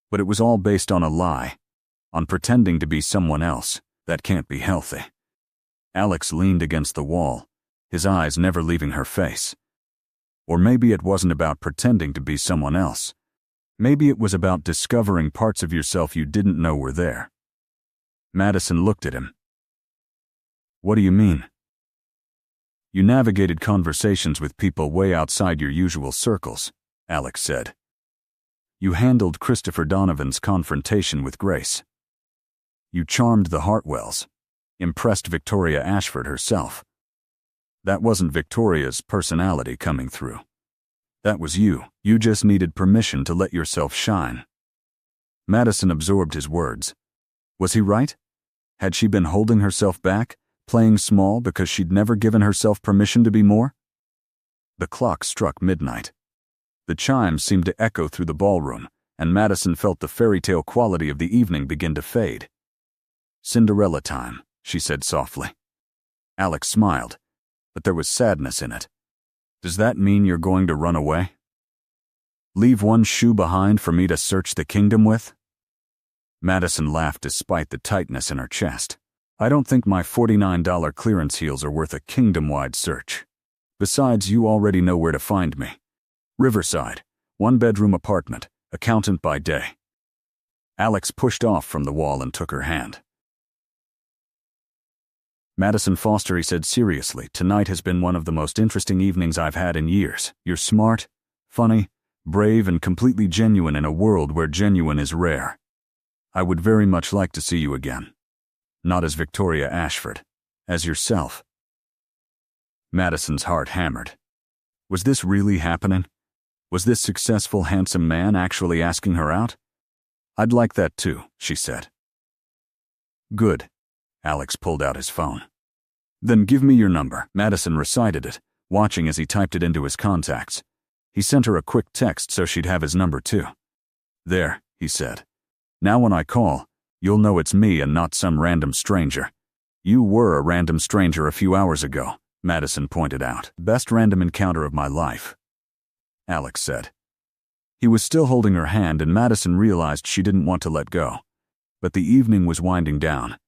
But it was all based on a lie, on pretending to be someone else. That can't be healthy." Alex leaned against the wall, his eyes never leaving her face. Or maybe it wasn't about pretending to be someone else. Maybe it was about discovering parts of yourself you didn't know were there. Madison looked at him. "What do you mean?" "You navigated conversations with people way outside your usual circles," Alex said. "You handled Christopher Donovan's confrontation with grace. You charmed the Hartwells, impressed Victoria Ashford herself. That wasn't Victoria's personality coming through. That was you. You just needed permission to let yourself shine." Madison absorbed his words. Was he right? Had she been holding herself back, playing small because she'd never given herself permission to be more? The clock struck midnight. The chimes seemed to echo through the ballroom, and Madison felt the fairy tale quality of the evening begin to fade. "Cinderella time," she said softly. Alex smiled, but there was sadness in it. "Does that mean you're going to run away? Leave one shoe behind for me to search the kingdom with?" Madison laughed despite the tightness in her chest. "I don't think my $49 clearance heels are worth a kingdom-wide search. Besides, you already know where to find me. Riverside, 1-bedroom apartment, accountant by day." Alex pushed off from the wall and took her hand. "Madison Foster," he said seriously, "tonight has been one of the most interesting evenings I've had in years. You're smart, funny, brave, and completely genuine in a world where genuine is rare. I would very much like to see you again. Not as Victoria Ashford, as yourself." Madison's heart hammered. Was this really happening? Was this successful, handsome man actually asking her out? "I'd like that too," she said. "Good." Alex pulled out his phone. "Then give me your number." Madison recited it, watching as he typed it into his contacts. He sent her a quick text so she'd have his number too. "There," he said. "Now when I call, you'll know it's me and not some random stranger." "You were a random stranger a few hours ago," Madison pointed out. "Best random encounter of my life," Alex said. He was still holding her hand, and Madison realized she didn't want to let go. But the evening was winding down.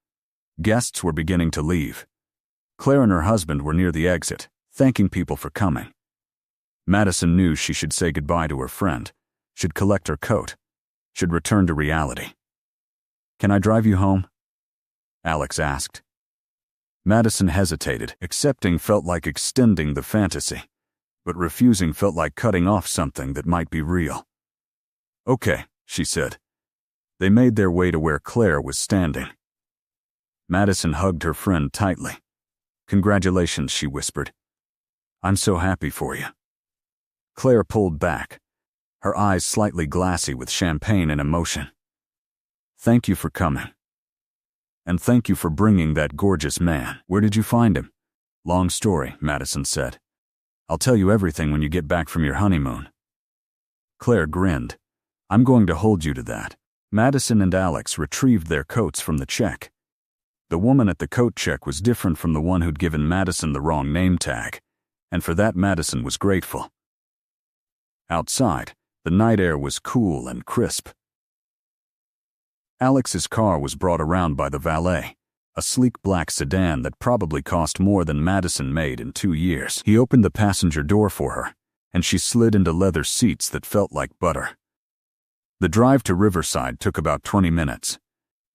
Guests were beginning to leave. Claire and her husband were near the exit, thanking people for coming. Madison knew she should say goodbye to her friend, should collect her coat, should return to reality. "Can I drive you home?" Alex asked. Madison hesitated. Accepting felt like extending the fantasy, but refusing felt like cutting off something that might be real. "Okay," she said. They made their way to where Claire was standing. Madison hugged her friend tightly. "Congratulations," she whispered. "I'm so happy for you." Claire pulled back, her eyes slightly glassy with champagne and emotion. "Thank you for coming. And thank you for bringing that gorgeous man. Where did you find him?" "Long story," Madison said. "I'll tell you everything when you get back from your honeymoon." Claire grinned. "I'm going to hold you to that." Madison and Alex retrieved their coats from the check. The woman at the coat check was different from the one who'd given Madison the wrong name tag, and for that Madison was grateful. Outside, the night air was cool and crisp. Alex's car was brought around by the valet, a sleek black sedan that probably cost more than Madison made in 2 years. He opened the passenger door for her, and she slid into leather seats that felt like butter. The drive to Riverside took about 20 minutes.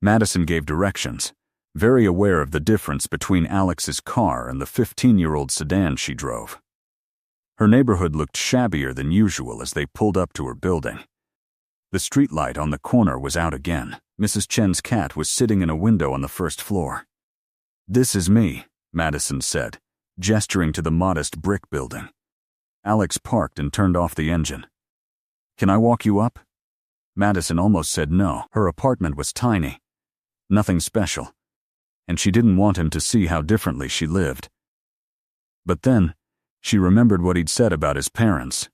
Madison gave directions, very aware of the difference between Alex's car and the 15-year-old sedan she drove. Her neighborhood looked shabbier than usual as they pulled up to her building. The streetlight on the corner was out again. Mrs. Chen's cat was sitting in a window on the first floor. "This is me," Madison said, gesturing to the modest brick building. Alex parked and turned off the engine. "Can I walk you up?" Madison almost said no. Her apartment was tiny. Nothing special. And she didn't want him to see how differently she lived. But then, she remembered what he'd said about his parents.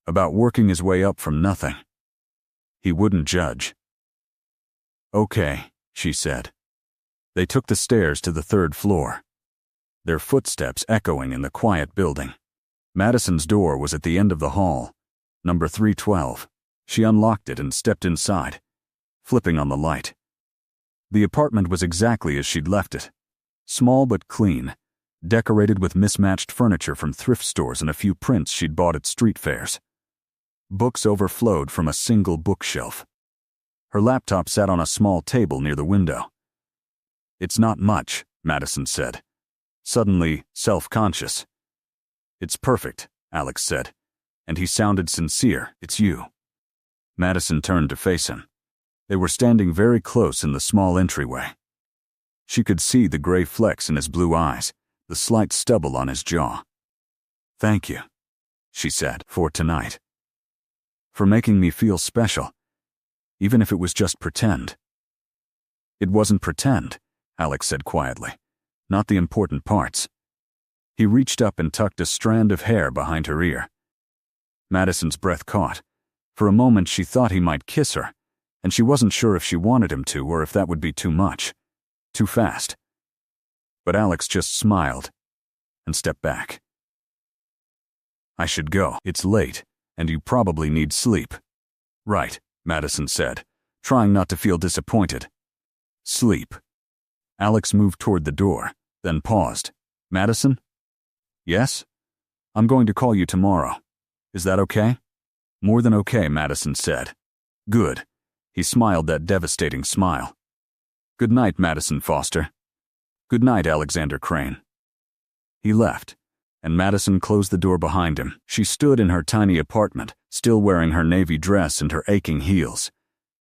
About working his way up from nothing. He wouldn't judge. "Okay," she said. They took the stairs to the 3rd floor, their footsteps echoing in the quiet building. Madison's door was at the end of the hall, number 312. She unlocked it and stepped inside, flipping on the light. The apartment was exactly as she'd left it. Small but clean, decorated with mismatched furniture from thrift stores and a few prints she'd bought at street fairs. Books overflowed from a single bookshelf. Her laptop sat on a small table near the window. "It's not much," Madison said, suddenly self-conscious. "It's perfect," Alex said, and he sounded sincere. "It's you." Madison turned to face him. They were standing very close in the small entryway. She could see the gray flecks in his blue eyes, the slight stubble on his jaw. "Thank you," she said, "for tonight. For making me feel special, even if it was just pretend." "It wasn't pretend," Alex said quietly. "Not the important parts." He reached up and tucked a strand of hair behind her ear. Madison's breath caught. For a moment she thought he might kiss her, and she wasn't sure if she wanted him to or if that would be too much, too fast. But Alex just smiled and stepped back. "I should go. It's late, and you probably need sleep." "Right," Madison said, trying not to feel disappointed. "Sleep." Alex moved toward the door, then paused. "Madison?" "Yes? I'm going to call you tomorrow. Is that okay?" "More than okay," Madison said. "Good." He smiled that devastating smile. "Good night, Madison Foster." "Good night, Alexander Crane." He left, and Madison closed the door behind him. She stood in her tiny apartment, still wearing her navy dress and her aching heels,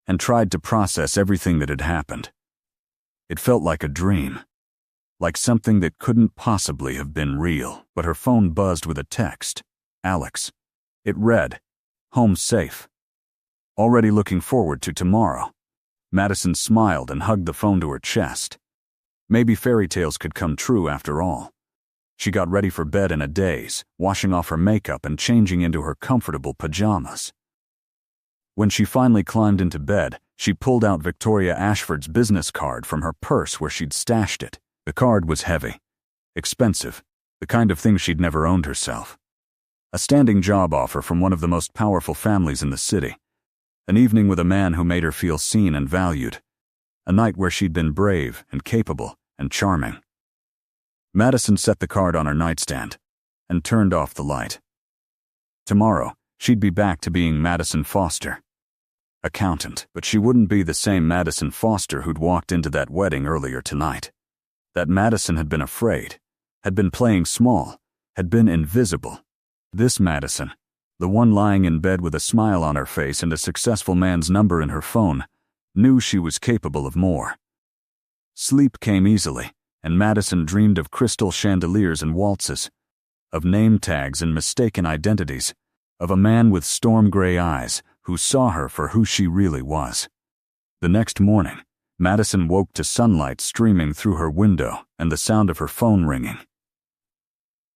and tried to process everything that had happened. It felt like a dream, like something that couldn't possibly have been real. But her phone buzzed with a text. Alex. It read, "Home safe. Already looking forward to tomorrow." Madison smiled and hugged the phone to her chest. Maybe fairy tales could come true after all. She got ready for bed in a daze, washing off her makeup and changing into her comfortable pajamas. When she finally climbed into bed, she pulled out Victoria Ashford's business card from her purse where she'd stashed it. The card was heavy, expensive, the kind of thing she'd never owned herself. A standing job offer from one of the most powerful families in the city. An evening with a man who made her feel seen and valued. A night where she'd been brave and capable and charming. Madison set the card on her nightstand and turned off the light. Tomorrow, she'd be back to being Madison Foster. Accountant, but she wouldn't be the same Madison Foster who'd walked into that wedding earlier tonight. That Madison had been afraid, had been playing small, had been invisible. This Madison, the one lying in bed with a smile on her face and a successful man's number in her phone, knew she was capable of more. Sleep came easily, and Madison dreamed of crystal chandeliers and waltzes, of name tags and mistaken identities, of a man with storm-gray eyes who saw her for who she really was. The next morning, Madison woke to sunlight streaming through her window and the sound of her phone ringing.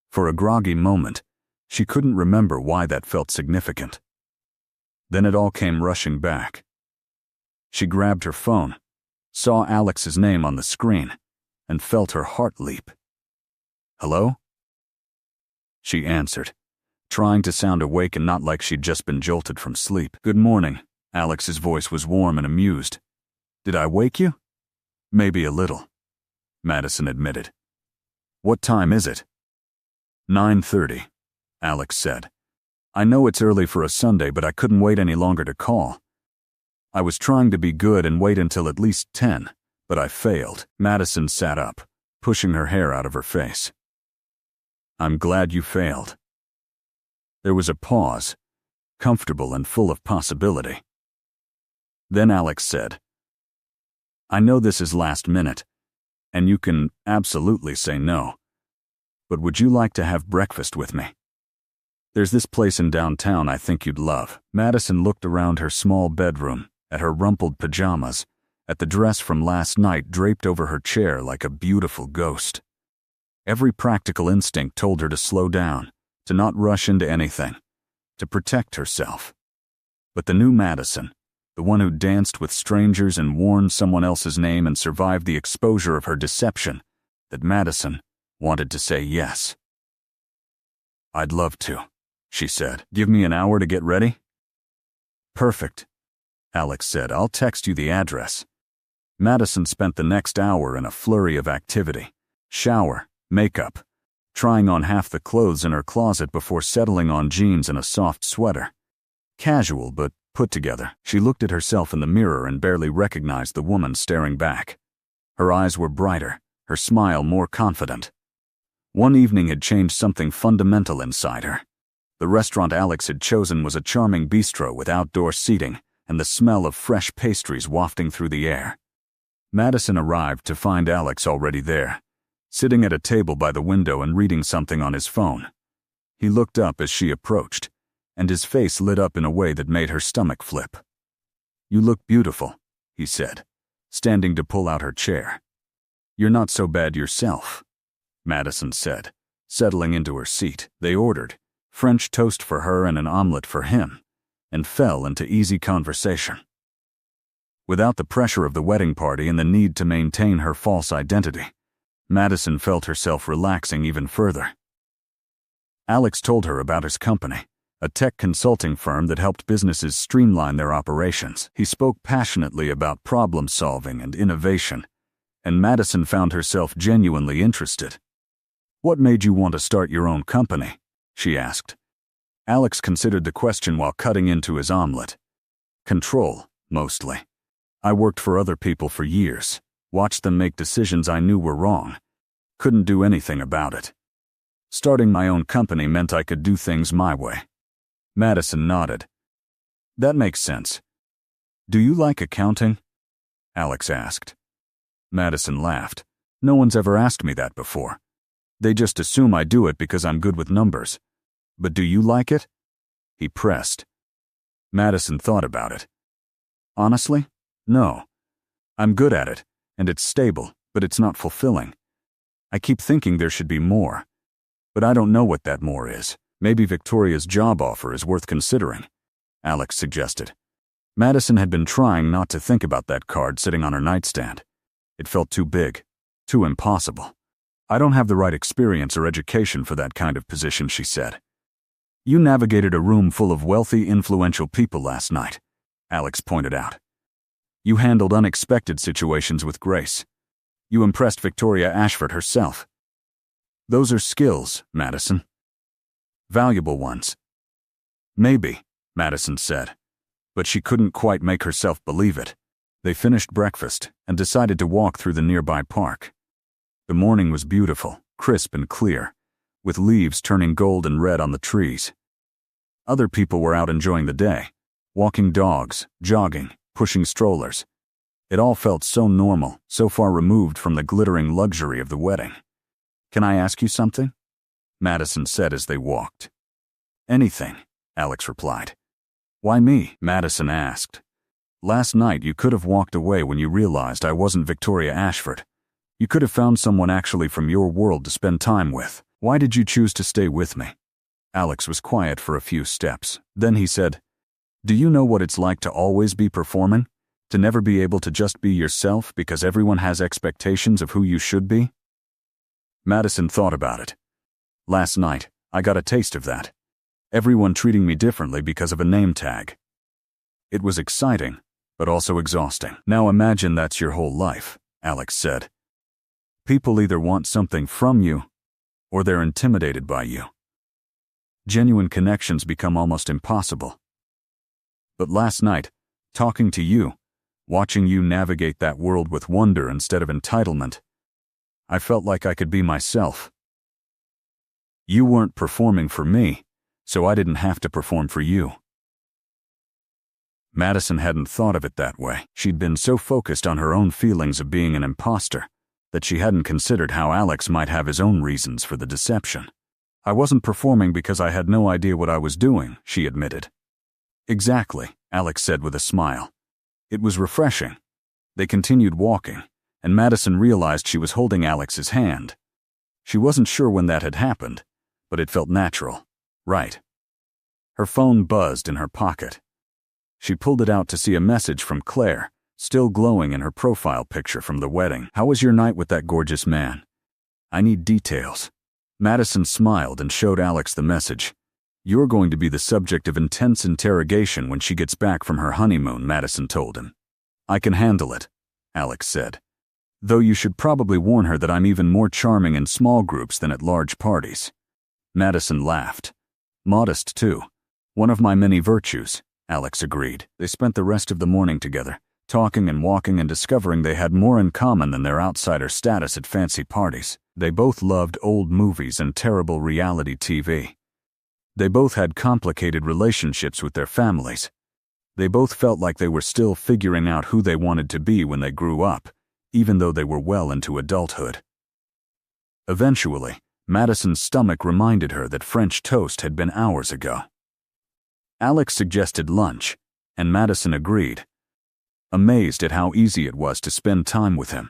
For a groggy moment, she couldn't remember why that felt significant. Then it all came rushing back. She grabbed her phone, saw Alex's name on the screen, and felt her heart leap. "Hello?" She answered, trying to sound awake and not like she'd just been jolted from sleep. "Good morning." Alex's voice was warm and amused. "Did I wake you?" "Maybe a little," Madison admitted. "What time is it?" 9:30, Alex said. "I know it's early for a Sunday, but I couldn't wait any longer to call. I was trying to be good and wait until at least 10, but I failed." Madison sat up, pushing her hair out of her face. "I'm glad you failed." There was a pause, comfortable and full of possibility. Then Alex said, "I know this is last minute, and you can absolutely say no. but would you like to have breakfast with me? There's this place in downtown I think you'd love. Madison looked around her small bedroom, at her rumpled pajamas, at the dress from last night draped over her chair like a beautiful ghost. Every practical instinct told her to slow down, to not rush into anything, to protect herself. But the new Madison, the one who danced with strangers and worn someone else's name and survived the exposure of her deception, that Madison wanted to say yes. "I'd love to," she said. "Give me an hour to get ready?" "Perfect," Alex said. "I'll text you the address." Madison spent the next hour in a flurry of activity. Shower, makeup, trying on half the clothes in her closet before settling on jeans and a soft sweater. Casual but put together, she looked at herself in the mirror and barely recognized the woman staring back. Her eyes were brighter, her smile more confident. One evening had changed something fundamental inside her. The restaurant Alex had chosen was a charming bistro with outdoor seating and the smell of fresh pastries wafting through the air. Madison arrived to find Alex already there, sitting at a table by the window and reading something on his phone. He looked up as she approached, and his face lit up in a way that made her stomach flip. "You look beautiful," he said, standing to pull out her chair. "You're not so bad yourself," Madison said, settling into her seat. They ordered French toast for her and an omelet for him, and fell into easy conversation. Without the pressure of the wedding party and the need to maintain her false identity, Madison felt herself relaxing even further. Alex told her about his company, a tech consulting firm that helped businesses streamline their operations. He spoke passionately about problem-solving and innovation, and Madison found herself genuinely interested. "What made you want to start your own company?" she asked. Alex considered the question while cutting into his omelet. "Control, mostly. I worked for other people for years, watched them make decisions I knew were wrong. Couldn't do anything about it. Starting my own company meant I could do things my way." Madison nodded. "That makes sense. Do you like accounting?" Alex asked. Madison laughed. "No one's ever asked me that before. They just assume I do it because I'm good with numbers. But do you like it?" He pressed. Madison thought about it. "Honestly, no. I'm good at it, and it's stable, but it's not fulfilling. I keep thinking there should be more. But I don't know what that more is. Maybe Victoria's job offer is worth considering," Alex suggested. Madison had been trying not to think about that card sitting on her nightstand. It felt too big, too impossible. "I don't have the right experience or education for that kind of position," she said. "You navigated a room full of wealthy, influential people last night," Alex pointed out. "You handled unexpected situations with grace. You impressed Victoria Ashford herself. Those are skills, Madison. Valuable ones." "Maybe," Madison said, but she couldn't quite make herself believe it. They finished breakfast and decided to walk through the nearby park. The morning was beautiful, crisp and clear, with leaves turning gold and red on the trees. Other people were out enjoying the day, walking dogs, jogging, pushing strollers. It all felt so normal, so far removed from the glittering luxury of the wedding. "Can I ask you something?" Madison said as they walked. "Anything," Alex replied. "Why me?" Madison asked. "Last night you could have walked away when you realized I wasn't Victoria Ashford. You could have found someone actually from your world to spend time with. Why did you choose to stay with me?" Alex was quiet for a few steps. Then he said, "Do you know what it's like to always be performing? To never be able to just be yourself because everyone has expectations of who you should be?" Madison thought about it. "Last night, I got a taste of that. Everyone treating me differently because of a name tag. It was exciting, but also exhausting." "Now imagine that's your whole life," Alex said. "People either want something from you, or they're intimidated by you. Genuine connections become almost impossible. But last night, talking to you, watching you navigate that world with wonder instead of entitlement, I felt like I could be myself. You weren't performing for me, so I didn't have to perform for you." Madison hadn't thought of it that way. She'd been so focused on her own feelings of being an imposter, that she hadn't considered how Alex might have his own reasons for the deception. I wasn't performing because I had no idea what I was doing, she admitted. Exactly, Alex said with a smile. It was refreshing. They continued walking, and Madison realized she was holding Alex's hand. She wasn't sure when that had happened, but it felt natural. Right. Her phone buzzed in her pocket. She pulled it out to see a message from Claire, still glowing in her profile picture from the wedding. How was your night with that gorgeous man? I need details. Madison smiled and showed Alex the message. You're going to be the subject of intense interrogation when she gets back from her honeymoon, Madison told him. I can handle it, Alex said. Though you should probably warn her that I'm even more charming in small groups than at large parties. Madison laughed. Modest, too. One of my many virtues, Alex agreed. They spent the rest of the morning together, talking and walking and discovering they had more in common than their outsider status at fancy parties. They both loved old movies and terrible reality TV. They both had complicated relationships with their families. They both felt like they were still figuring out who they wanted to be when they grew up, even though they were well into adulthood. Eventually, Madison's stomach reminded her that French toast had been hours ago. Alex suggested lunch, and Madison agreed, amazed at how easy it was to spend time with him.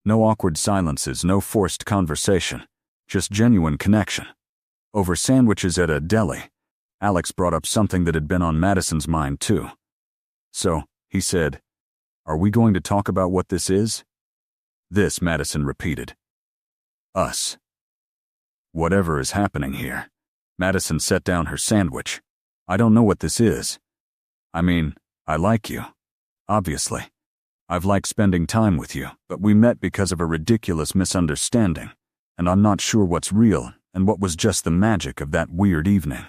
No awkward silences, no forced conversation, just genuine connection. Over sandwiches at a deli, Alex brought up something that had been on Madison's mind too. So, he said, are we going to talk about what this is? This, Madison repeated. Us. Whatever is happening here. Madison set down her sandwich. I don't know what this is. I mean, I like you. Obviously. I've liked spending time with you, but we met because of a ridiculous misunderstanding, and I'm not sure what's real and what was just the magic of that weird evening.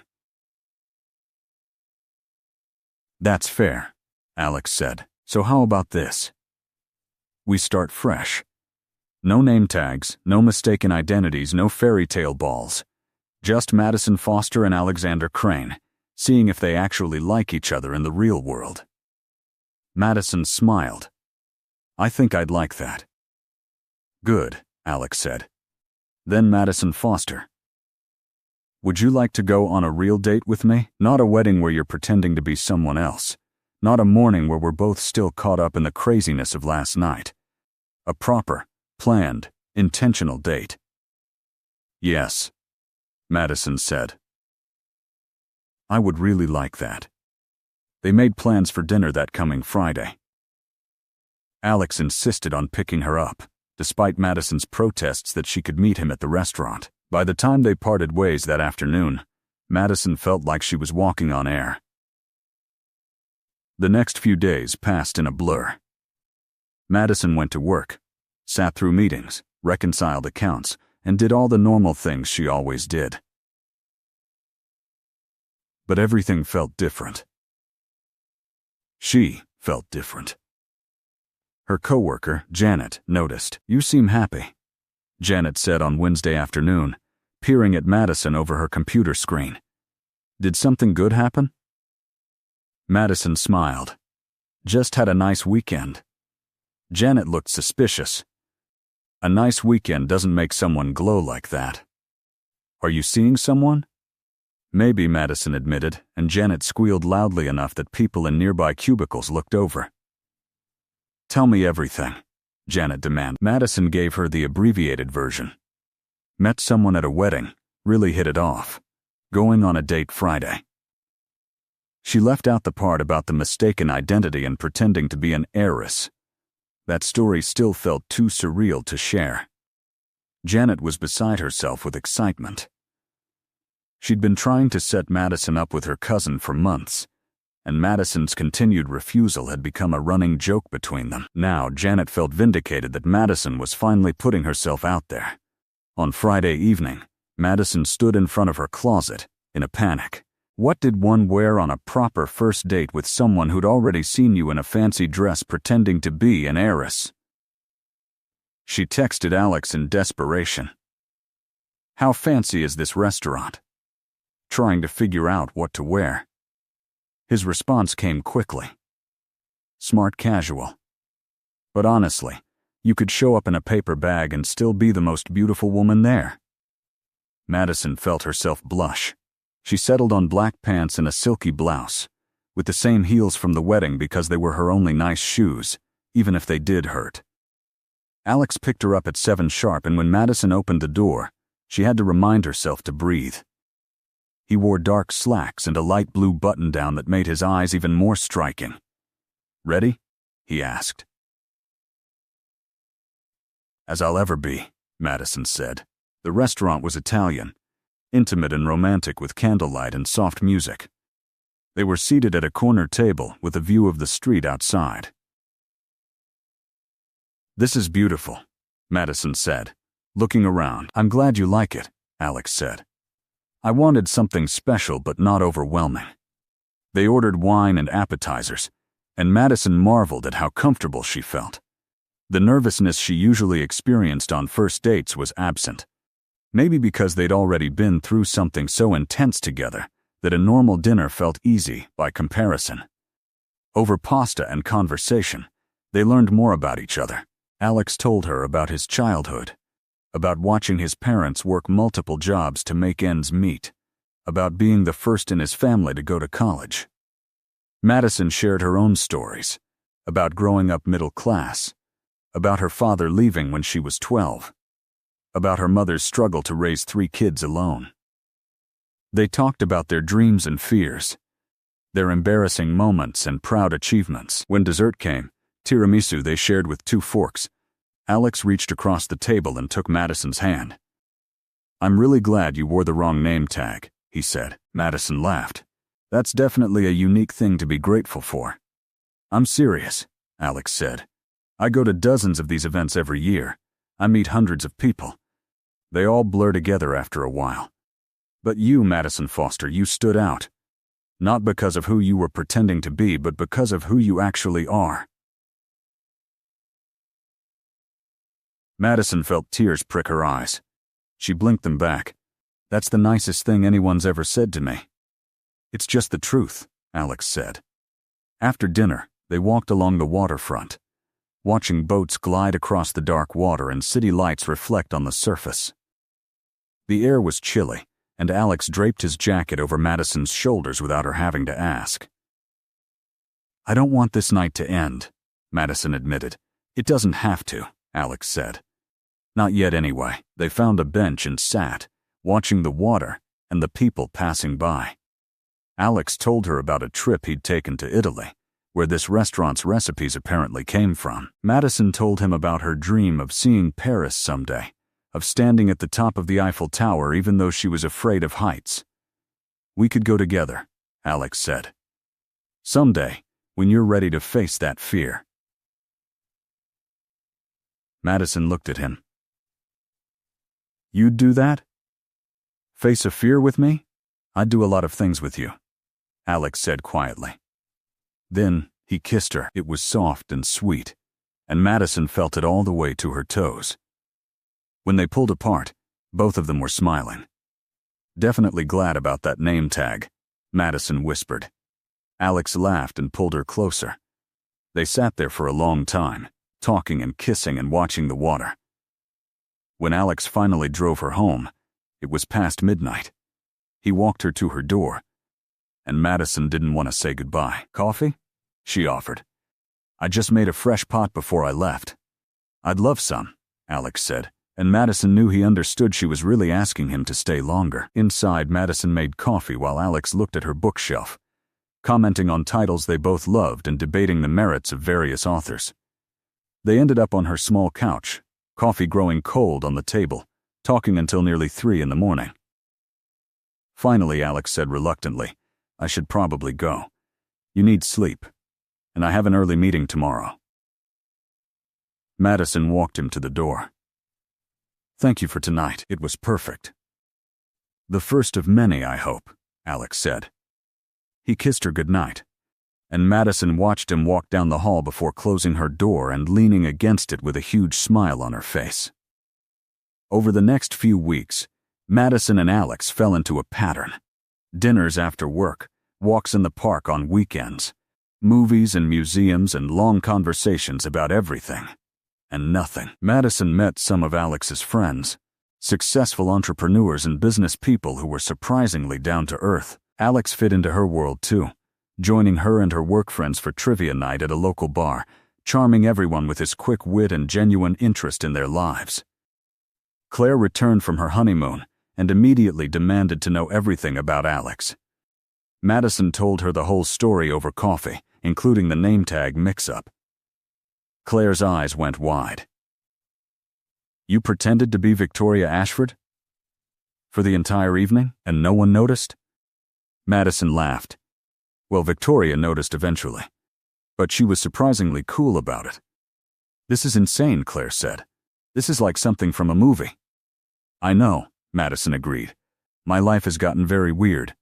That's fair, Alex said. So how about this? We start fresh. No name tags, no mistaken identities, no fairy tale balls. Just Madison Foster and Alexander Crane, seeing if they actually like each other in the real world. Madison smiled. I think I'd like that. Good, Alex said. Then Madison Foster. Would you like to go on a real date with me? Not a wedding where you're pretending to be someone else. Not a morning where we're both still caught up in the craziness of last night. A proper, planned, intentional date. Yes, Madison said. I would really like that. They made plans for dinner that coming Friday. Alex insisted on picking her up, despite Madison's protests that she could meet him at the restaurant. By the time they parted ways that afternoon, Madison felt like she was walking on air. The next few days passed in a blur. Madison went to work, sat through meetings, reconciled accounts, and did all the normal things she always did. But everything felt different. She felt different. Her coworker, Janet, noticed. You seem happy, Janet said on Wednesday afternoon, peering at Madison over her computer screen. Did something good happen? Madison smiled. Just had a nice weekend. Janet looked suspicious. A nice weekend doesn't make someone glow like that. Are you seeing someone? Maybe, Madison admitted, and Janet squealed loudly enough that people in nearby cubicles looked over. Tell me everything, Janet demanded. Madison gave her the abbreviated version. Met someone at a wedding, really hit it off. Going on a date Friday. She left out the part about the mistaken identity and pretending to be an heiress. That story still felt too surreal to share. Janet was beside herself with excitement. She'd been trying to set Madison up with her cousin for months, and Madison's continued refusal had become a running joke between them. Now Janet felt vindicated that Madison was finally putting herself out there. On Friday evening, Madison stood in front of her closet, in a panic. What did one wear on a proper first date with someone who'd already seen you in a fancy dress pretending to be an heiress? She texted Alex in desperation. How fancy is this restaurant? Trying to figure out what to wear. His response came quickly. Smart casual. But honestly, You could show up in a paper bag and still be the most beautiful woman there. Madison felt herself blush. She settled on black pants and a silky blouse, with the same heels from the wedding because they were her only nice shoes, even if they did hurt. Alex picked her up at 7 sharp, and when Madison opened the door, she had to remind herself to breathe. He wore dark slacks and a light blue button-down that made his eyes even more striking. "Ready?" he asked. "As I'll ever be," Madison said. The restaurant was Italian, intimate and romantic with candlelight and soft music. They were seated at a corner table with a view of the street outside. "This is beautiful," Madison said, looking around. "I'm glad you like it," Alex said. "I wanted something special but not overwhelming." They ordered wine and appetizers, and Madison marveled at how comfortable she felt. The nervousness she usually experienced on first dates was absent. Maybe because they'd already been through something so intense together that a normal dinner felt easy by comparison. Over pasta and conversation, they learned more about each other. Alex told her about his childhood, about watching his parents work multiple jobs to make ends meet, about being the first in his family to go to college. Madison shared her own stories, about growing up middle class, about her father leaving when she was 12, about her mother's struggle to raise 3 kids alone. They talked about their dreams and fears, their embarrassing moments and proud achievements. When dessert came, tiramisu they shared with 2 forks, Alex reached across the table and took Madison's hand. "I'm really glad you wore the wrong name tag," he said. Madison laughed. "That's definitely a unique thing to be grateful for." "I'm serious," Alex said. "I go to dozens of these events every year. I meet hundreds of people. They all blur together after a while. But you, Madison Foster, you stood out. Not because of who you were pretending to be, but because of who you actually are." Madison felt tears prick her eyes. She blinked them back. "That's the nicest thing anyone's ever said to me." "It's just the truth," Alex said. After dinner, they walked along the waterfront, watching boats glide across the dark water and city lights reflect on the surface. The air was chilly, and Alex draped his jacket over Madison's shoulders without her having to ask. "I don't want this night to end," Madison admitted. "It doesn't have to," Alex said. "Not yet anyway." They found a bench and sat, watching the water and the people passing by. Alex told her about a trip he'd taken to Italy, where this restaurant's recipes apparently came from. Madison told him about her dream of seeing Paris someday, of standing at the top of the Eiffel Tower even though she was afraid of heights. "We could go together," Alex said. "Someday, when you're ready to face that fear." Madison looked at him. "You'd do that? Face a fear with me? I'd do a lot of things with you," Alex said quietly. Then he kissed her. It was soft and sweet, and Madison felt it all the way to her toes. When they pulled apart, both of them were smiling. "Definitely glad about that name tag," Madison whispered. Alex laughed and pulled her closer. They sat there for a long time, talking and kissing and watching the water. When Alex finally drove her home, it was past midnight. He walked her to her door, and Madison didn't want to say goodbye. "Coffee?" she offered. "I just made a fresh pot before I left." "I'd love some," Alex said, and Madison knew he understood she was really asking him to stay longer. Inside, Madison made coffee while Alex looked at her bookshelf, commenting on titles they both loved and debating the merits of various authors. They ended up on her small couch, coffee growing cold on the table, talking until nearly 3 in the morning. Finally, Alex said reluctantly, "I should probably go. You need sleep, and I have an early meeting tomorrow." Madison walked him to the door. "Thank you for tonight. It was perfect." "The first of many, I hope," Alex said. He kissed her goodnight, and Madison watched him walk down the hall before closing her door and leaning against it with a huge smile on her face. Over the next few weeks, Madison and Alex fell into a pattern. Dinners after work, walks in the park on weekends, movies and museums, and long conversations about everything. and nothing. Madison met some of Alex's friends, successful entrepreneurs and business people who were surprisingly down to earth. Alex fit into her world too, joining her and her work friends for trivia night at a local bar, charming everyone with his quick wit and genuine interest in their lives. Claire returned from her honeymoon and immediately demanded to know everything about Alex. Madison told her the whole story over coffee, including the name tag mix-up. Claire's eyes went wide. "You pretended to be Victoria Ashford? For the entire evening, and no one noticed?" Madison laughed. Well, Victoria noticed eventually, but she was surprisingly cool about it. "This is insane," Claire said. "This is like something from a movie." "I know," Madison agreed. "My life has gotten very weird."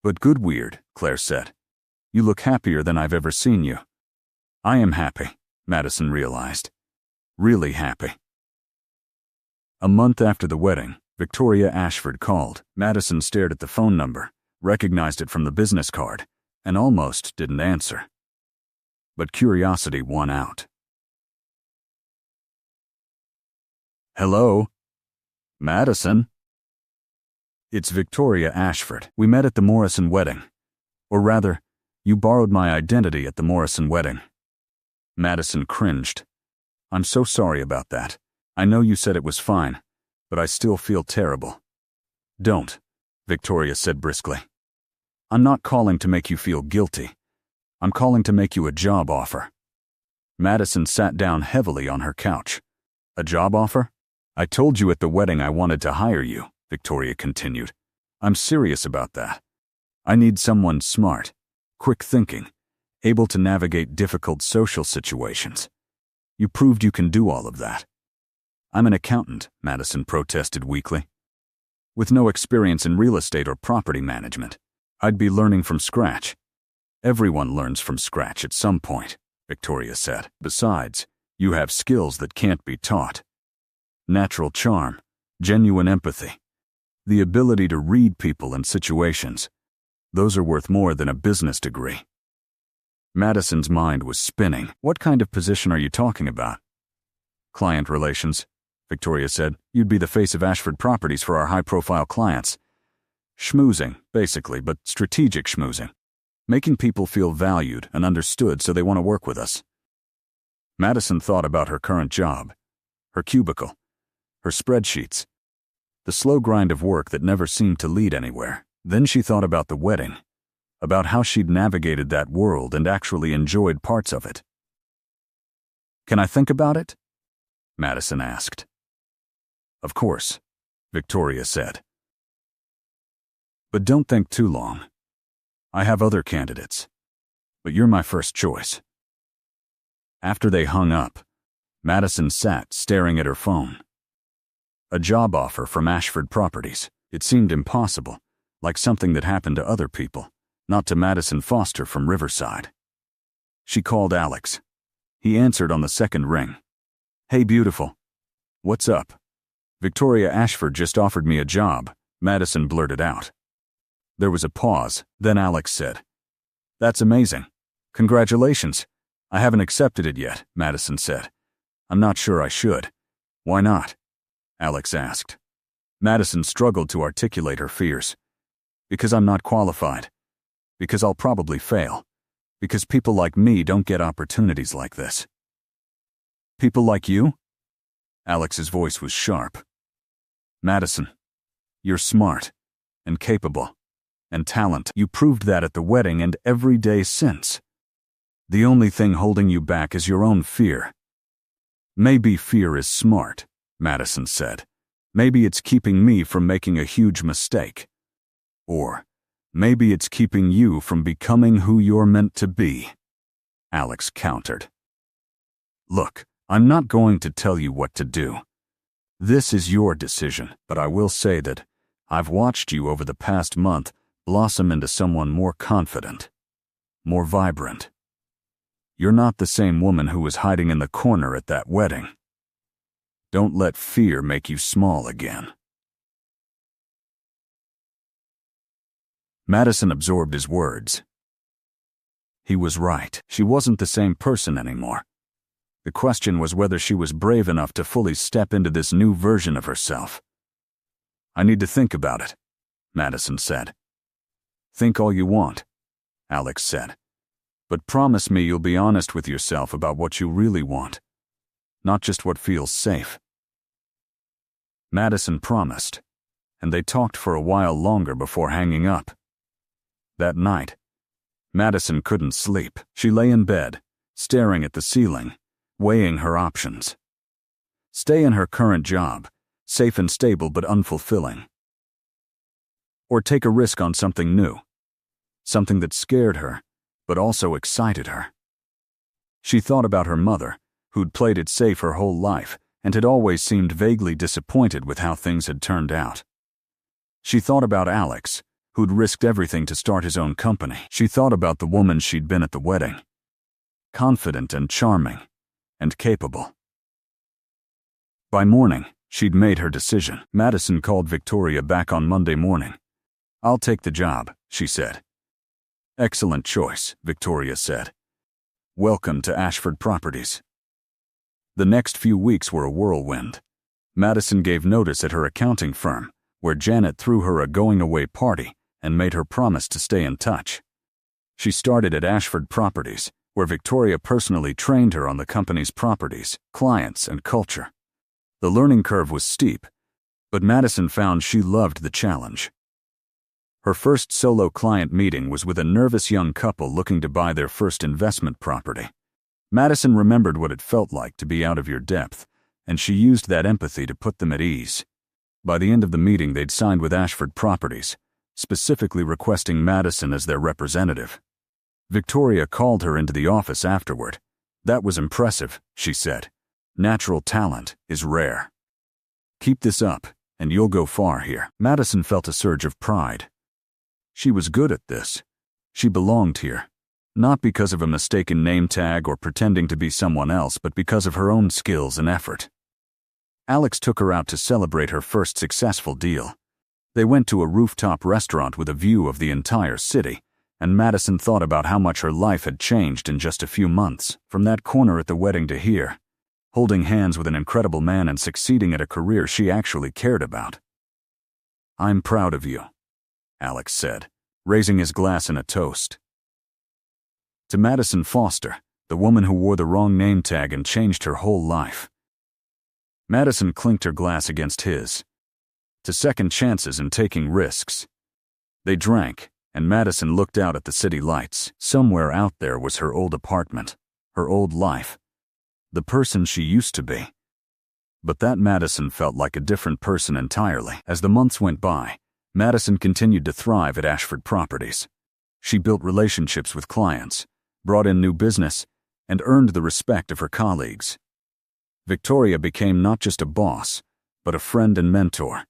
"But good weird," Claire said. "You look happier than I've ever seen you." "I am happy," Madison realized. "Really happy." A month after the wedding, Victoria Ashford called. Madison stared at the phone number, recognized it from the business card, and almost didn't answer. But curiosity won out. "Hello? Madison?" "It's Victoria Ashford. We met at the Morrison wedding. Or rather, you borrowed my identity at the Morrison wedding." Madison cringed. "I'm so sorry about that. I know you said it was fine, but I still feel terrible." "Don't," Victoria said briskly. "I'm not calling to make you feel guilty. I'm calling to make you a job offer." Madison sat down heavily on her couch. "A job offer? I told you at the wedding I wanted to hire you," Victoria continued. "I'm serious about that. I need someone smart, quick thinking, able to navigate difficult social situations. You proved you can do all of that." "I'm an accountant," Madison protested weakly. "With no experience in real estate or property management. I'd be learning from scratch." "Everyone learns from scratch at some point," Victoria said. "Besides, you have skills that can't be taught. Natural charm, genuine empathy, the ability to read people and situations. Those are worth more than a business degree." Madison's mind was spinning. "What kind of position are you talking about?" "Client relations," Victoria said. "You'd be the face of Ashford Properties for our high-profile clients. Schmoozing, basically, but strategic schmoozing. Making people feel valued and understood so they want to work with us." Madison thought about her current job, her cubicle, her spreadsheets, the slow grind of work that never seemed to lead anywhere. Then she thought about the wedding, about how she'd navigated that world and actually enjoyed parts of it. "Can I think about it?" Madison asked. "Of course," Victoria said. "But don't think too long. I have other candidates, but you're my first choice." After they hung up, Madison sat staring at her phone. A job offer from Ashford Properties. It seemed impossible, like something that happened to other people, not to Madison Foster from Riverside. She called Alex. He answered on the second ring. "Hey, beautiful. What's up?" "Victoria Ashford just offered me a job," Madison blurted out. There was a pause, then Alex said, "That's amazing. Congratulations." "I haven't accepted it yet," Madison said. "I'm not sure I should." "Why not?" Alex asked. Madison struggled to articulate her fears. "Because I'm not qualified. Because I'll probably fail. Because people like me don't get opportunities like this." "People like you?" Alex's voice was sharp. "Madison, you're smart and capable and talented. You proved that at the wedding and every day since. The only thing holding you back is your own fear." "Maybe fear is smart," Madison said. "Maybe it's keeping me from making a huge mistake. Or maybe it's keeping you from becoming who you're meant to be," Alex countered. "Look, I'm not going to tell you what to do. This is your decision, but I will say that I've watched you over the past month blossom into someone more confident, more vibrant. You're not the same woman who was hiding in the corner at that wedding. Don't let fear make you small again." Madison absorbed his words. He was right. She wasn't the same person anymore. The question was whether she was brave enough to fully step into this new version of herself. "I need to think about it," Madison said. "Think all you want," Alex said. "But promise me you'll be honest with yourself about what you really want, not just what feels safe." Madison promised, and they talked for a while longer before hanging up. That night, Madison couldn't sleep. She lay in bed, staring at the ceiling, weighing her options. Stay in her current job, safe and stable but unfulfilling. Or take a risk on something new, something that scared her, but also excited her. She thought about her mother, who'd played it safe her whole life and had always seemed vaguely disappointed with how things had turned out. She thought about Alex, who'd risked everything to start his own company. She thought about the woman she'd been at the wedding. Confident and charming, and capable. By morning, she'd made her decision. Madison called Victoria back on Monday morning. "I'll take the job," she said. "Excellent choice," Victoria said. "Welcome to Ashford Properties." The next few weeks were a whirlwind. Madison gave notice at her accounting firm, where Janet threw her a going-away party and made her promise to stay in touch. She started at Ashford Properties, where Victoria personally trained her on the company's properties, clients, and culture. The learning curve was steep, but Madison found she loved the challenge. Her first solo client meeting was with a nervous young couple looking to buy their first investment property. Madison remembered what it felt like to be out of your depth, and she used that empathy to put them at ease. By the end of the meeting, they'd signed with Ashford Properties, specifically requesting Madison as their representative. Victoria called her into the office afterward. "That was impressive," she said. "Natural talent is rare. Keep this up, and you'll go far here." Madison felt a surge of pride. She was good at this. She belonged here, not because of a mistaken name tag or pretending to be someone else, but because of her own skills and effort. Alex took her out to celebrate her first successful deal. They went to a rooftop restaurant with a view of the entire city, and Madison thought about how much her life had changed in just a few months, from that corner at the wedding to here, holding hands with an incredible man and succeeding at a career she actually cared about. "I'm proud of you," Alex said, raising his glass in a toast. To Madison Foster, the woman who wore the wrong name tag and changed her whole life. Madison clinked her glass against his. To second chances and taking risks. They drank, and Madison looked out at the city lights. Somewhere out there was her old apartment, her old life, the person she used to be. But that Madison felt like a different person entirely. As the months went by, Madison continued to thrive at Ashford Properties. She built relationships with clients, brought in new business, and earned the respect of her colleagues. Victoria became not just a boss, but a friend and mentor.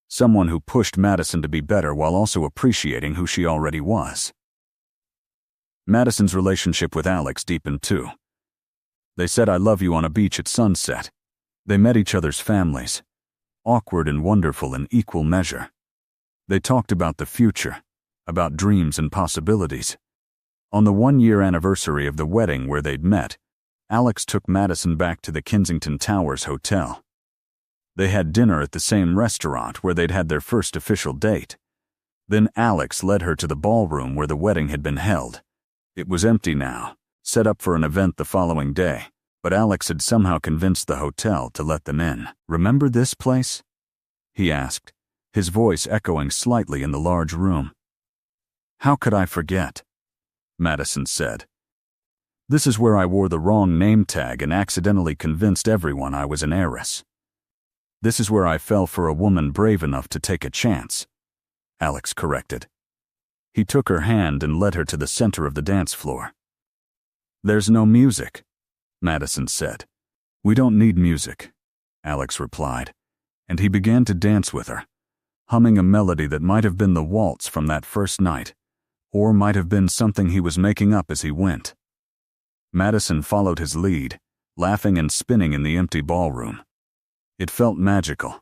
Someone who pushed Madison to be better while also appreciating who she already was. Madison's relationship with Alex deepened too. They said "I love you" on a beach at sunset. They met each other's families, awkward and wonderful in equal measure. They talked about the future, about dreams and possibilities. On the 1-year anniversary of the wedding where they'd met, Alex took Madison back to the Kensington Towers Hotel. They had dinner at the same restaurant where they'd had their first official date. Then Alex led her to the ballroom where the wedding had been held. It was empty now, set up for an event the following day, but Alex had somehow convinced the hotel to let them in. "Remember this place?" he asked, his voice echoing slightly in the large room. "How could I forget?" Madison said. "This is where I wore the wrong name tag and accidentally convinced everyone I was an heiress. This is where I fell for a woman brave enough to take a chance," Alex corrected. He took her hand and led her to the center of the dance floor. "There's no music," Madison said. "We don't need music," Alex replied, and he began to dance with her, humming a melody that might have been the waltz from that first night, or might have been something he was making up as he went. Madison followed his lead, laughing and spinning in the empty ballroom. It felt magical,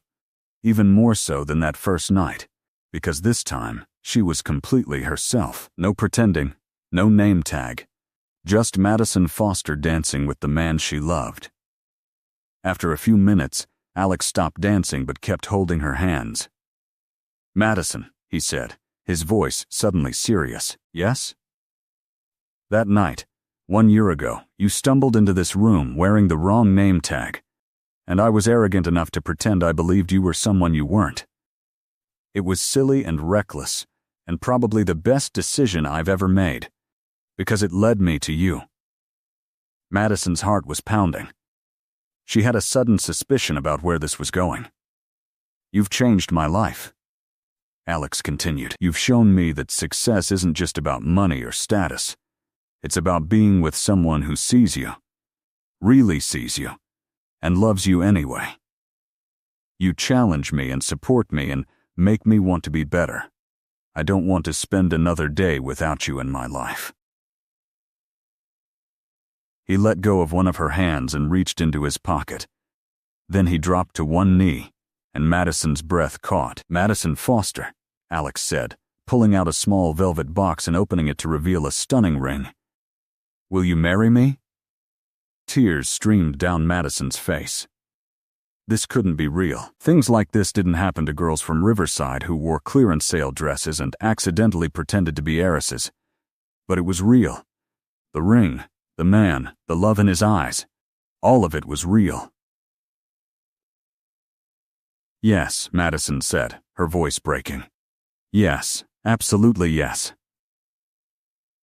even more so than that first night, because this time she was completely herself. No pretending, no name tag, Just Madison Foster dancing with the man she loved. After a few minutes, Alex stopped dancing but kept holding her hands. "Madison," he said, his voice suddenly serious. "Yes?" "That night, 1 year ago, you stumbled into this room wearing the wrong name tag, and I was arrogant enough to pretend I believed you were someone you weren't. It was silly and reckless, and probably the best decision I've ever made, because it led me to you." Madison's heart was pounding. She had a sudden suspicion about where this was going. "You've changed my life," Alex continued. "You've shown me that success isn't just about money or status. It's about being with someone who sees you, really sees you, and loves you anyway. You challenge me and support me and make me want to be better. I don't want to spend another day without you in my life." He let go of one of her hands and reached into his pocket. Then he dropped to one knee, and Madison's breath caught. "Madison Foster," Alex said, pulling out a small velvet box and opening it to reveal a stunning ring. "Will you marry me?" Tears streamed down Madison's face. This couldn't be real. Things like this didn't happen to girls from Riverside who wore clearance sale dresses and accidentally pretended to be heiresses. But it was real. The ring, the man, the love in his eyes, all of it was real. "Yes," Madison said, her voice breaking. "Yes, absolutely yes."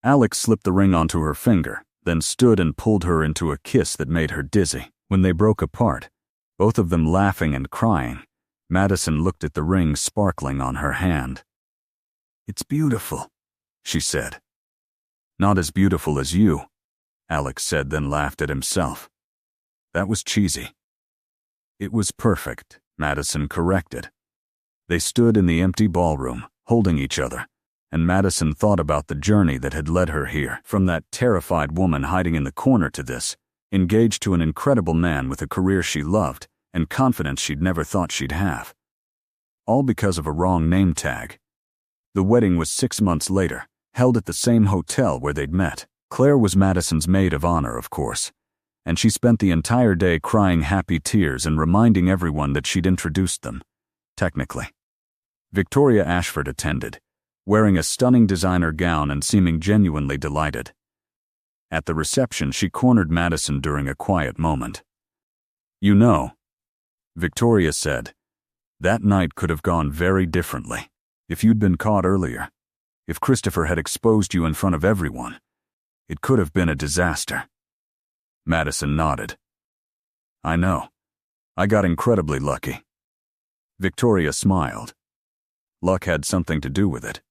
Alex slipped the ring onto her finger, then stood and pulled her into a kiss that made her dizzy. When they broke apart, both of them laughing and crying, Madison looked at the ring sparkling on her hand. "It's beautiful," she said. "Not as beautiful as you," Alex said, then laughed at himself. That was cheesy. "It was perfect," Madison corrected. They stood in the empty ballroom, holding each other, and Madison thought about the journey that had led her here, from that terrified woman hiding in the corner to this, engaged to an incredible man with a career she loved and confidence she'd never thought she'd have. All because of a wrong name tag. The wedding was 6 months later, held at the same hotel where they'd met. Claire was Madison's maid of honor, of course, and she spent the entire day crying happy tears and reminding everyone that she'd introduced them, technically. Victoria Ashford attended, wearing a stunning designer gown and seeming genuinely delighted. At the reception, she cornered Madison during a quiet moment. "You know," Victoria said, "that night could have gone very differently. If you'd been caught earlier, if Christopher had exposed you in front of everyone, it could have been a disaster." Madison nodded. "I know. I got incredibly lucky." Victoria smiled. Luck had something to do with it.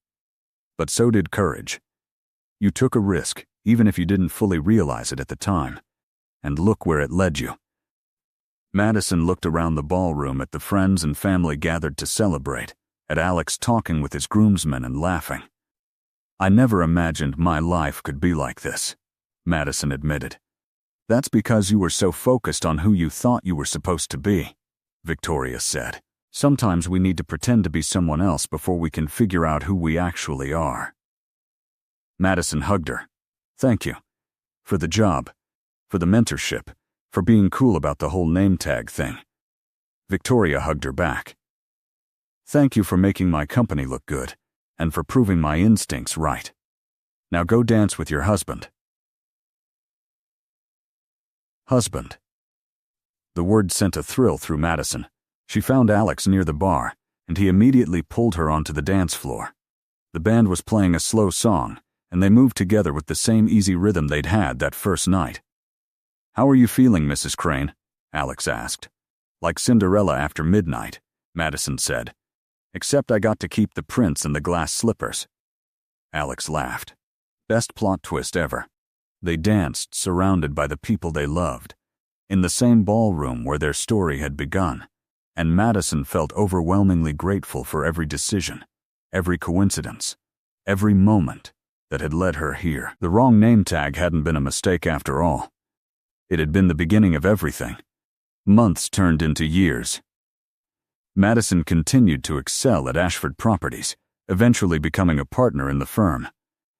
But so did courage. You took a risk, even if you didn't fully realize it at the time. And look where it led you. Madison looked around the ballroom at the friends and family gathered to celebrate, at Alex talking with his groomsmen and laughing. "I never imagined my life could be like this," Madison admitted. "That's because you were so focused on who you thought you were supposed to be," Victoria said. "Sometimes we need to pretend to be someone else before we can figure out who we actually are." Madison hugged her. "Thank you. For the job. For the mentorship. For being cool about the whole name tag thing." Victoria hugged her back. "Thank you for making my company look good, and for proving my instincts right. Now go dance with your husband." Husband. The word sent a thrill through Madison. She found Alex near the bar, and he immediately pulled her onto the dance floor. The band was playing a slow song, and they moved together with the same easy rhythm they'd had that first night. "How are you feeling, Mrs. Crane?" Alex asked. "Like Cinderella after midnight," Madison said. "Except I got to keep the prince and the glass slippers." Alex laughed. Best plot twist ever. They danced, surrounded by the people they loved, in the same ballroom where their story had begun, and Madison felt overwhelmingly grateful for every decision, every coincidence, every moment that had led her here. The wrong name tag hadn't been a mistake after all. It had been the beginning of everything. Months turned into years. Madison continued to excel at Ashford Properties, eventually becoming a partner in the firm.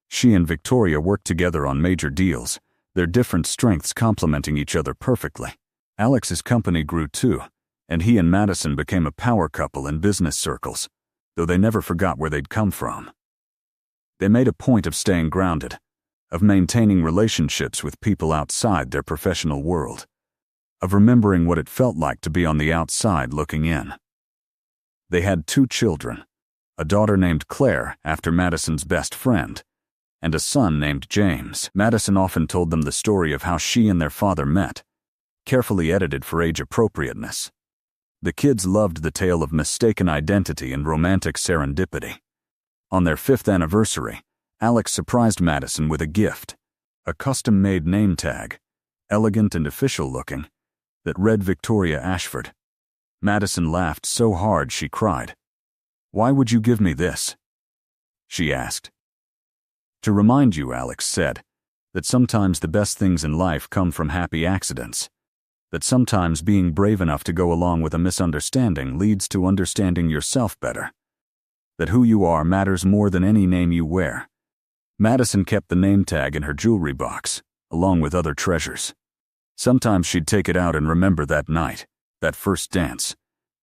She and Victoria worked together on major deals, their different strengths complementing each other perfectly. Alex's company grew too, and he and Madison became a power couple in business circles, though they never forgot where they'd come from. They made a point of staying grounded, of maintaining relationships with people outside their professional world, of remembering what it felt like to be on the outside looking in. They had 2 children, a daughter named Claire after Madison's best friend, and a son named James. Madison often told them the story of how she and their father met, carefully edited for age appropriateness. The kids loved the tale of mistaken identity and romantic serendipity. On their 5th anniversary, Alex surprised Madison with a gift, a custom-made name tag, elegant and official-looking, that read Victoria Ashford. Madison laughed so hard she cried. "Why would you give me this?" she asked. "To remind you," Alex said, "that sometimes the best things in life come from happy accidents. That sometimes being brave enough to go along with a misunderstanding leads to understanding yourself better. That who you are matters more than any name you wear." Madison kept the name tag in her jewelry box, along with other treasures. Sometimes she'd take it out and remember that night, that first dance,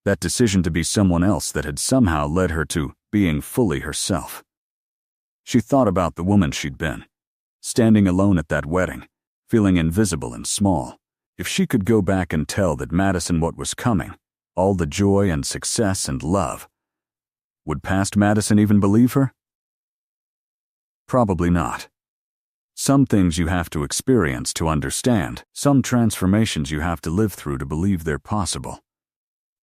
that decision to be someone else that had somehow led her to being fully herself. She thought about the woman she'd been, standing alone at that wedding, feeling invisible and small. If she could go back and tell that Madison what was coming, all the joy and success and love, would past Madison even believe her? Probably not. Some things you have to experience to understand, some transformations you have to live through to believe they're possible.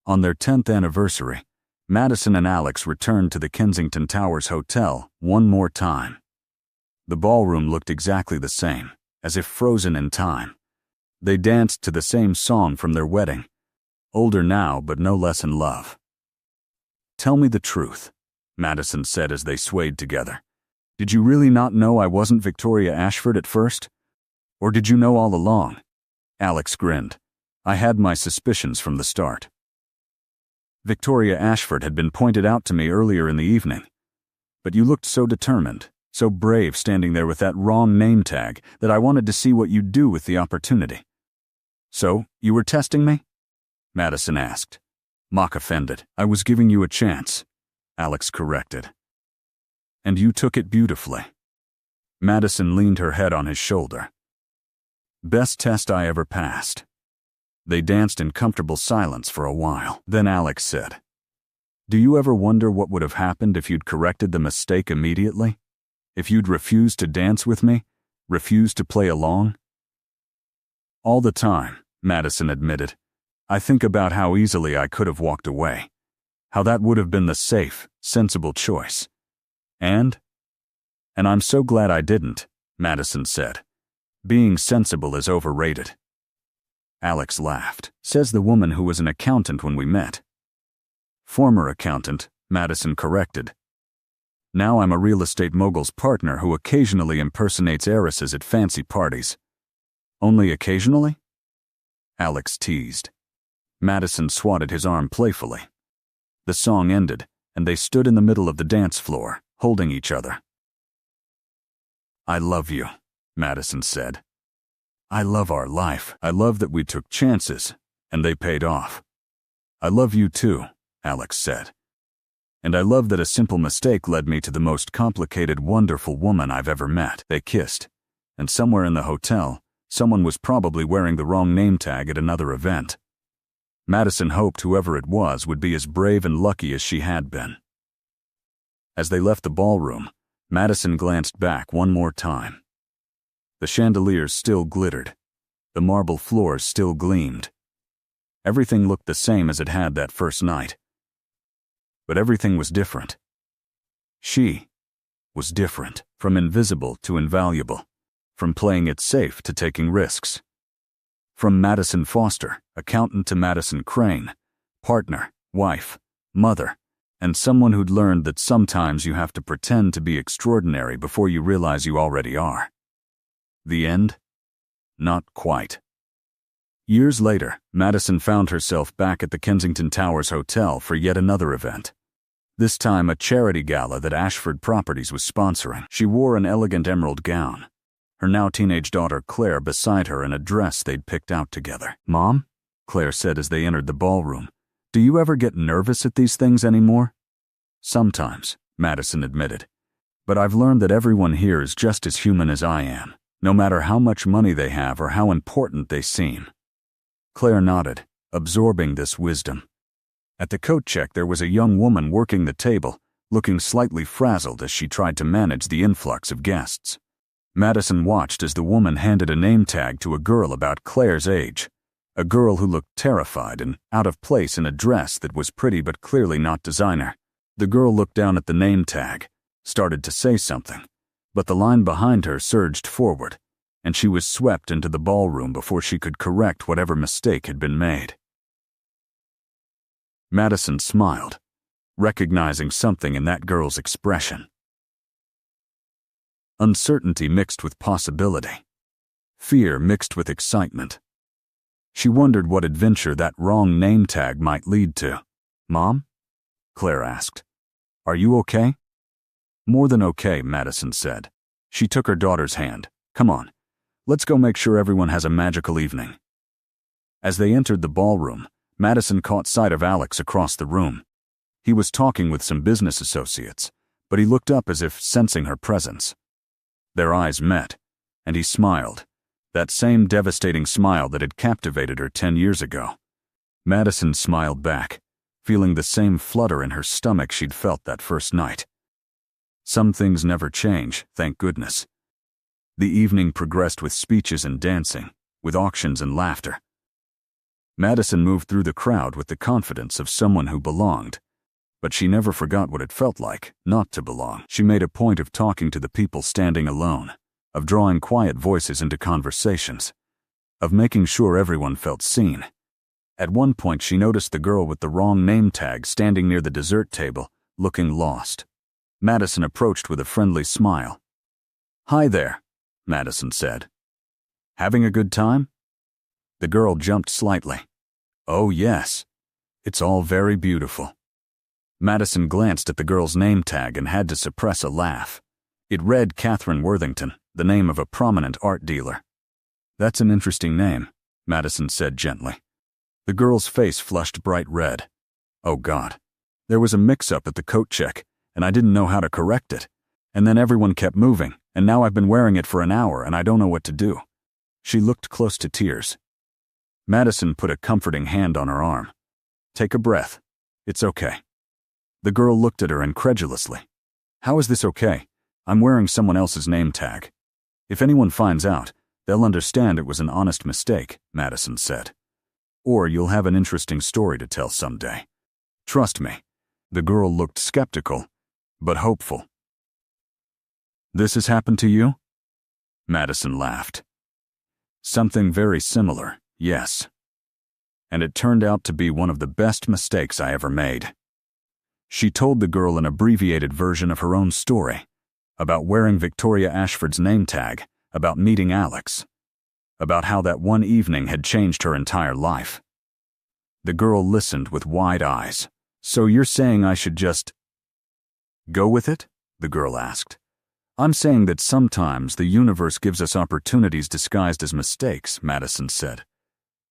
On their 10th anniversary, Madison and Alex returned to the Kensington Towers Hotel one more time. The ballroom looked exactly the same, as if frozen in time. They danced to the same song from their wedding, older now but no less in love. "Tell me the truth," Madison said as they swayed together. "Did you really not know I wasn't Victoria Ashford at first? Or did you know all along?" Alex grinned. "I had my suspicions from the start. Victoria Ashford had been pointed out to me earlier in the evening. But you looked so determined, so brave standing there with that wrong name tag that I wanted to see what you'd do with the opportunity." "So, you were testing me?" Madison asked. Mock offended. "I was giving you a chance," Alex corrected. "And you took it beautifully." Madison leaned her head on his shoulder. "Best test I ever passed." They danced in comfortable silence for a while. Then Alex said, "Do you ever wonder what would have happened if you'd corrected the mistake immediately? If you'd refused to dance with me? Refused to play along?" "All the time," Madison admitted. "I think about how easily I could have walked away. How that would have been the safe, sensible choice. And I'm so glad I didn't," Madison said. "Being sensible is overrated." Alex laughed. "Says the woman who was an accountant when we met." "Former accountant," Madison corrected. "Now I'm a real estate mogul's partner who occasionally impersonates heiresses at fancy parties." "Only occasionally?" Alex teased. Madison swatted his arm playfully. The song ended, and they stood in the middle of the dance floor, holding each other. "I love you," Madison said. "I love our life. I love that we took chances, and they paid off. I love you too," Alex said. "And I love that a simple mistake led me to the most complicated, wonderful woman I've ever met." They kissed, and somewhere in the hotel, someone was probably wearing the wrong name tag at another event. Madison hoped whoever it was would be as brave and lucky as she had been. As they left the ballroom, Madison glanced back one more time. The chandeliers still glittered. The marble floors still gleamed. Everything looked the same as it had that first night. But everything was different. She was different, from invisible to invaluable, from playing it safe to taking risks. From Madison Foster, accountant, to Madison Crane, partner, wife, mother, and someone who'd learned that sometimes you have to pretend to be extraordinary before you realize you already are. The end? Not quite. Years later, Madison found herself back at the Kensington Towers Hotel for yet another event. This time a charity gala that Ashford Properties was sponsoring. She wore an elegant emerald gown, her now teenage daughter Claire beside her in a dress they'd picked out together. "Mom," Claire said as they entered the ballroom, "do you ever get nervous at these things anymore?" "Sometimes," Madison admitted. "But I've learned that everyone here is just as human as I am, no matter how much money they have or how important they seem." Claire nodded, absorbing this wisdom. At the coat check, there was a young woman working the table, looking slightly frazzled as she tried to manage the influx of guests. Madison watched as the woman handed a name tag to a girl about Claire's age, a girl who looked terrified and out of place in a dress that was pretty but clearly not designer. The girl looked down at the name tag, started to say something, but the line behind her surged forward, and she was swept into the ballroom before she could correct whatever mistake had been made. Madison smiled, recognizing something in that girl's expression. Uncertainty mixed with possibility. Fear mixed with excitement. She wondered what adventure that wrong name tag might lead to. "Mom?" Claire asked. "Are you okay?" "More than okay," Madison said. She took her daughter's hand. "Come on, let's go make sure everyone has a magical evening." As they entered the ballroom, Madison caught sight of Alex across the room. He was talking with some business associates, but he looked up as if sensing her presence. Their eyes met, and he smiled, that same devastating smile that had captivated her 10 years ago. Madison smiled back, feeling the same flutter in her stomach she'd felt that first night. Some things never change, thank goodness. The evening progressed with speeches and dancing, with auctions and laughter. Madison moved through the crowd with the confidence of someone who belonged, but she never forgot what it felt like not to belong. She made a point of talking to the people standing alone, of drawing quiet voices into conversations, of making sure everyone felt seen. At one point, she noticed the girl with the wrong name tag standing near the dessert table, looking lost. Madison approached with a friendly smile. "Hi there," Madison said. "Having a good time?" The girl jumped slightly. "Oh yes, it's all very beautiful." Madison glanced at the girl's name tag and had to suppress a laugh. It read Catherine Worthington, the name of a prominent art dealer. "That's an interesting name," Madison said gently. The girl's face flushed bright red. "Oh God, there was a mix-up at the coat check, and I didn't know how to correct it. And then everyone kept moving, and now I've been wearing it for an hour and I don't know what to do." She looked close to tears. Madison put a comforting hand on her arm. "Take a breath. It's okay." The girl looked at her incredulously. "How is this okay? I'm wearing someone else's name tag. If anyone finds out, they'll understand it was an honest mistake," Madison said. "Or you'll have an interesting story to tell someday. Trust me." The girl looked skeptical, but hopeful. "This has happened to you?" Madison laughed. "Something very similar, yes. And it turned out to be one of the best mistakes I ever made." She told the girl an abbreviated version of her own story, about wearing Victoria Ashford's name tag, about meeting Alex, about how that one evening had changed her entire life. The girl listened with wide eyes. "So you're saying I should just go with it?" the girl asked. "I'm saying that sometimes the universe gives us opportunities disguised as mistakes," Madison said.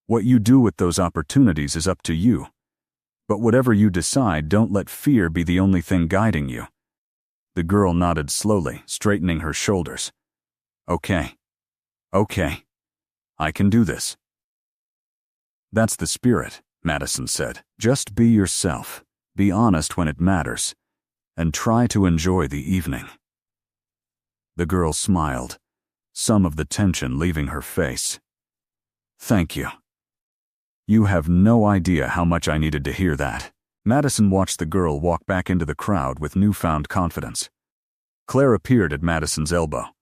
"What you do with those opportunities is up to you. But whatever you decide, don't let fear be the only thing guiding you." The girl nodded slowly, straightening her shoulders. Okay. I can do this." "That's the spirit," Madison said. "Just be yourself, be honest when it matters, and try to enjoy the evening." The girl smiled, some of the tension leaving her face. "Thank you. You have no idea how much I needed to hear that." Madison watched the girl walk back into the crowd with newfound confidence. Claire appeared at Madison's elbow.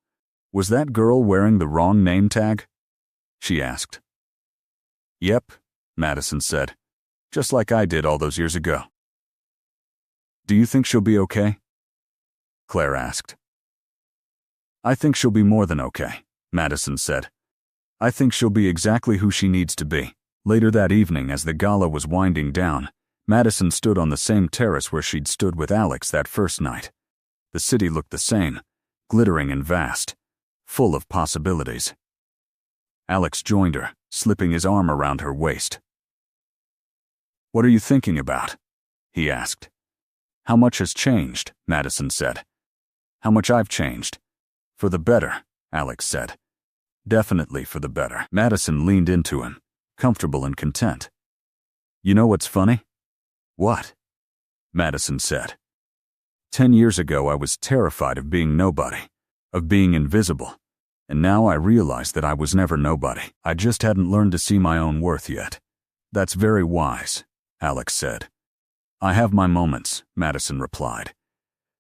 "Was that girl wearing the wrong name tag?" she asked. "Yep," Madison said, "just like I did all those years ago." "Do you think she'll be okay?" Claire asked. "I think she'll be more than okay," Madison said. "I think she'll be exactly who she needs to be." Later that evening, as the gala was winding down, Madison stood on the same terrace where she'd stood with Alex that first night. The city looked the same, glittering and vast, full of possibilities. Alex joined her, slipping his arm around her waist. "What are you thinking about?" he asked. "How much has changed?" Madison said. "How much I've changed?" "For the better," Alex said. "Definitely for the better." Madison leaned into him, comfortable and content. "You know what's funny?" "What?" Madison said. 10 years ago I was terrified of being nobody, of being invisible, and now I realize that I was never nobody. I just hadn't learned to see my own worth yet." "That's very wise," Alex said. "I have my moments," Madison replied.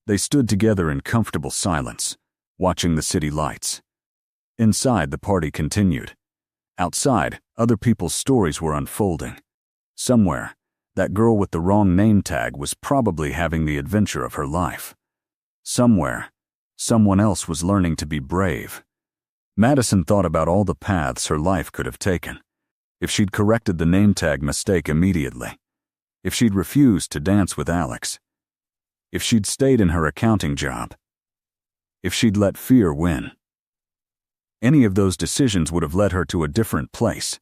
They stood together in comfortable silence, watching the city lights. Inside, the party continued. Outside, other people's stories were unfolding. Somewhere, that girl with the wrong name tag was probably having the adventure of her life. Somewhere, someone else was learning to be brave. Madison thought about all the paths her life could have taken. If she'd corrected the name tag mistake immediately. If she'd refused to dance with Alex. If she'd stayed in her accounting job. If she'd let fear win. Any of those decisions would have led her to a different place,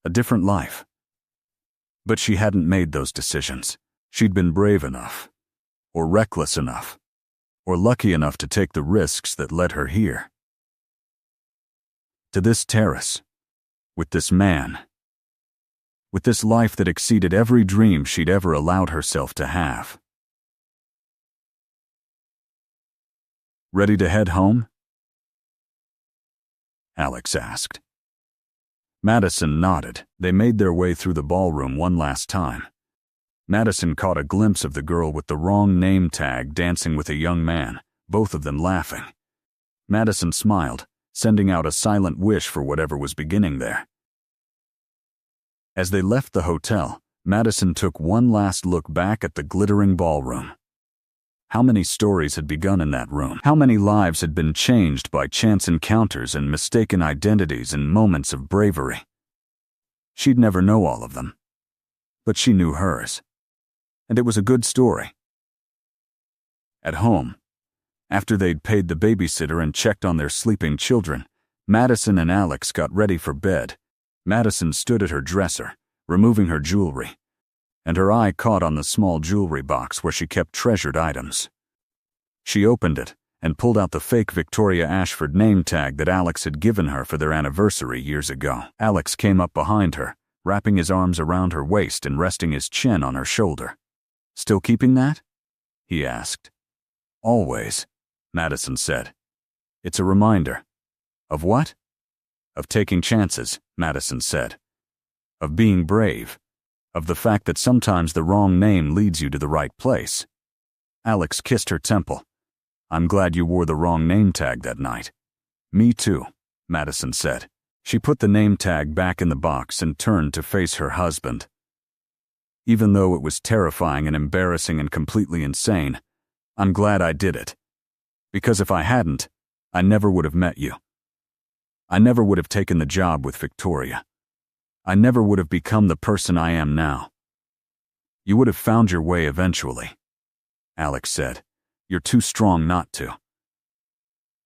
a different life. But she hadn't made those decisions. She'd been brave enough, or reckless enough, or lucky enough to take the risks that led her here. To this terrace, with this man, with this life that exceeded every dream she'd ever allowed herself to have. "Ready to head home?" Alex asked. Madison nodded. They made their way through the ballroom one last time. Madison caught a glimpse of the girl with the wrong name tag dancing with a young man, both of them laughing. Madison smiled, sending out a silent wish for whatever was beginning there. As they left the hotel, Madison took one last look back at the glittering ballroom. How many stories had begun in that room? How many lives had been changed by chance encounters and mistaken identities and moments of bravery? She'd never know all of them, but she knew hers. And it was a good story. At home, after they'd paid the babysitter and checked on their sleeping children, Madison and Alex got ready for bed. Madison stood at her dresser, removing her jewelry, and her eye caught on the small jewelry box where she kept treasured items. She opened it and pulled out the fake Victoria Ashford name tag that Alex had given her for their anniversary years ago. Alex came up behind her, wrapping his arms around her waist and resting his chin on her shoulder. "Still keeping that?" he asked. "Always," Madison said. "It's a reminder." "Of what?" "Of taking chances," Madison said. "Of being brave. Of the fact that sometimes the wrong name leads you to the right place." Alex kissed her temple. "I'm glad you wore the wrong name tag that night." "Me too," Madison said. She put the name tag back in the box and turned to face her husband. "Even though it was terrifying and embarrassing and completely insane, I'm glad I did it. Because if I hadn't, I never would have met you. I never would have taken the job with Victoria. I never would have become the person I am now. You would have found your way eventually," Alex said. "You're too strong not to."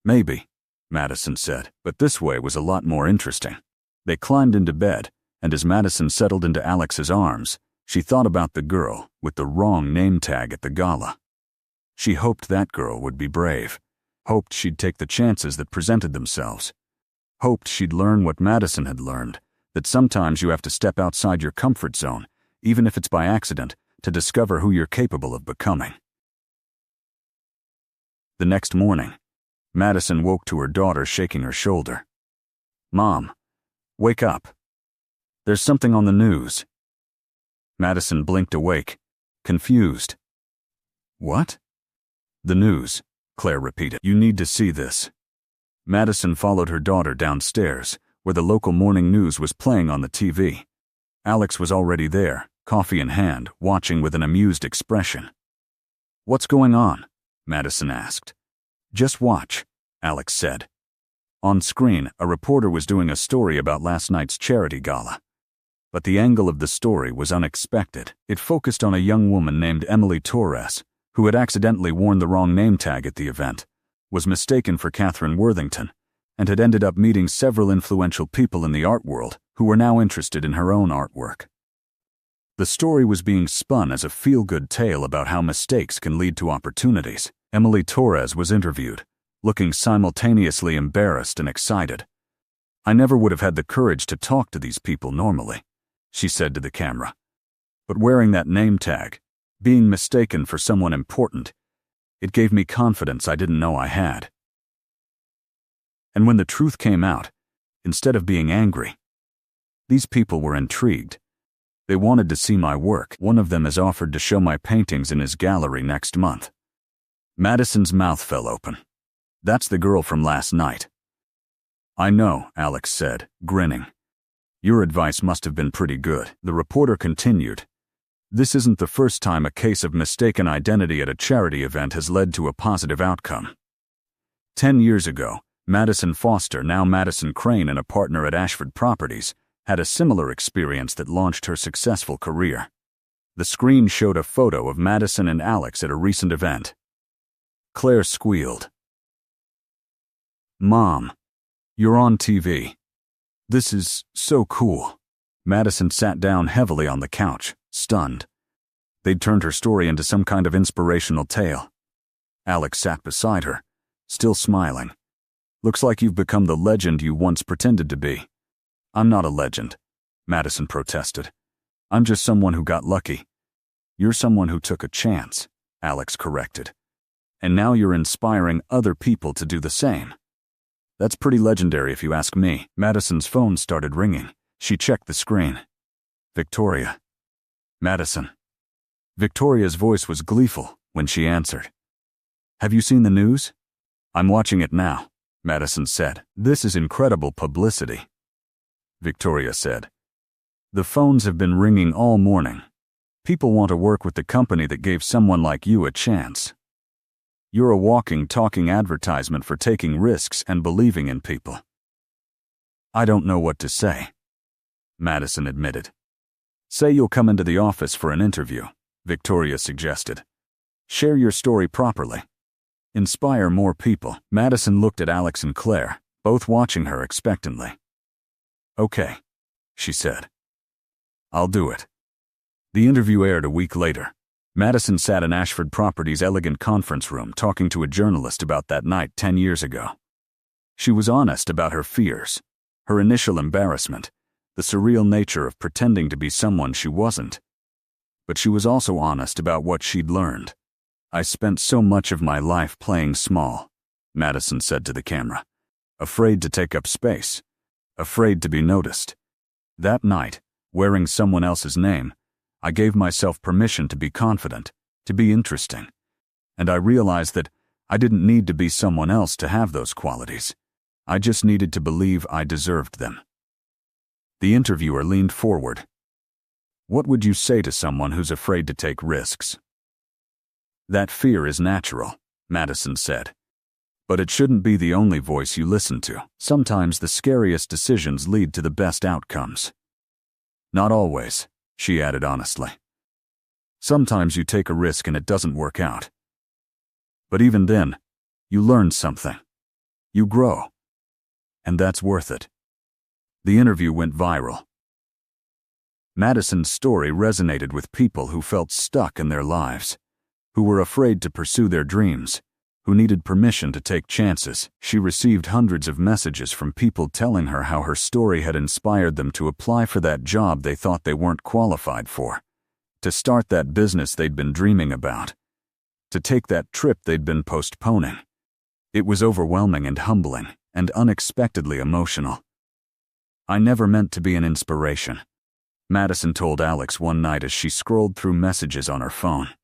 "Maybe," Madison said, "but this way was a lot more interesting." They climbed into bed, and as Madison settled into Alex's arms, she thought about the girl with the wrong name tag at the gala. She hoped that girl would be brave, hoped she'd take the chances that presented themselves, hoped she'd learn what Madison had learned, that sometimes you have to step outside your comfort zone, even if it's by accident, to discover who you're capable of becoming. The next morning, Madison woke to her daughter shaking her shoulder. "Mom, wake up. There's something on the news." Madison blinked awake, confused. "What?" "The news," Claire repeated. "You need to see this." Madison followed her daughter downstairs, where the local morning news was playing on the TV. Alex was already there, coffee in hand, watching with an amused expression. "What's going on?" Madison asked. "Just watch," Alex said. On screen, a reporter was doing a story about last night's charity gala. But the angle of the story was unexpected. It focused on a young woman named Emily Torres, who had accidentally worn the wrong name tag at the event, was mistaken for Catherine Worthington, and had ended up meeting several influential people in the art world who were now interested in her own artwork. The story was being spun as a feel-good tale about how mistakes can lead to opportunities. Emily Torres was interviewed, looking simultaneously embarrassed and excited. "I never would have had the courage to talk to these people normally," she said to the camera. "But wearing that name tag, being mistaken for someone important, it gave me confidence I didn't know I had." And when the truth came out, instead of being angry, these people were intrigued. They wanted to see my work. One of them has offered to show my paintings in his gallery next month. Madison's mouth fell open. "That's the girl from last night." "I know," Alex said, grinning. "Your advice must have been pretty good." The reporter continued, "This isn't the first time a case of mistaken identity at a charity event has led to a positive outcome. 10 years ago, Madison Foster, now Madison Crane and a partner at Ashford Properties, had a similar experience that launched her successful career. The screen showed a photo of Madison and Alex at a recent event. Claire squealed. "Mom, you're on TV. This is so cool." Madison sat down heavily on the couch, stunned. They'd turned her story into some kind of inspirational tale. Alex sat beside her, still smiling. "Looks like you've become the legend you once pretended to be." "I'm not a legend," Madison protested. "I'm just someone who got lucky." "You're someone who took a chance," Alex corrected. "And now you're inspiring other people to do the same. That's pretty legendary if you ask me." Madison's phone started ringing. She checked the screen. "Victoria." "Madison." Victoria's voice was gleeful when she answered. "Have you seen the news?" "I'm watching it now," Madison said. "This is incredible publicity." Victoria said, "The phones have been ringing all morning. People want to work with the company that gave someone like you a chance. You're a walking, talking advertisement for taking risks and believing in people." "I don't know what to say," Madison admitted. "Say you'll come into the office for an interview," Victoria suggested. "Share your story properly. Inspire more people." Madison looked at Alex and Claire, both watching her expectantly. "Okay," she said. "I'll do it." The interview aired a week later. Madison sat in Ashford Properties' elegant conference room talking to a journalist about that night 10 years ago. She was honest about her fears, her initial embarrassment, the surreal nature of pretending to be someone she wasn't. But she was also honest about what she'd learned. "I spent so much of my life playing small," Madison said to the camera. "Afraid to take up space. Afraid to be noticed. That night, wearing someone else's name, I gave myself permission to be confident, to be interesting. And I realized that I didn't need to be someone else to have those qualities. I just needed to believe I deserved them." The interviewer leaned forward. "What would you say to someone who's afraid to take risks?" "That fear is natural," Madison said. "But it shouldn't be the only voice you listen to. Sometimes the scariest decisions lead to the best outcomes." "Not always," she added honestly. "Sometimes you take a risk and it doesn't work out. But even then, you learn something. You grow. And that's worth it." The interview went viral. Madison's story resonated with people who felt stuck in their lives, who were afraid to pursue their dreams, who needed permission to take chances. She received hundreds of messages from people telling her how her story had inspired them to apply for that job they thought they weren't qualified for, to start that business they'd been dreaming about, to take that trip they'd been postponing. It was overwhelming and humbling and unexpectedly emotional. "I never meant to be an inspiration," Madison told Alex one night as she scrolled through messages on her phone.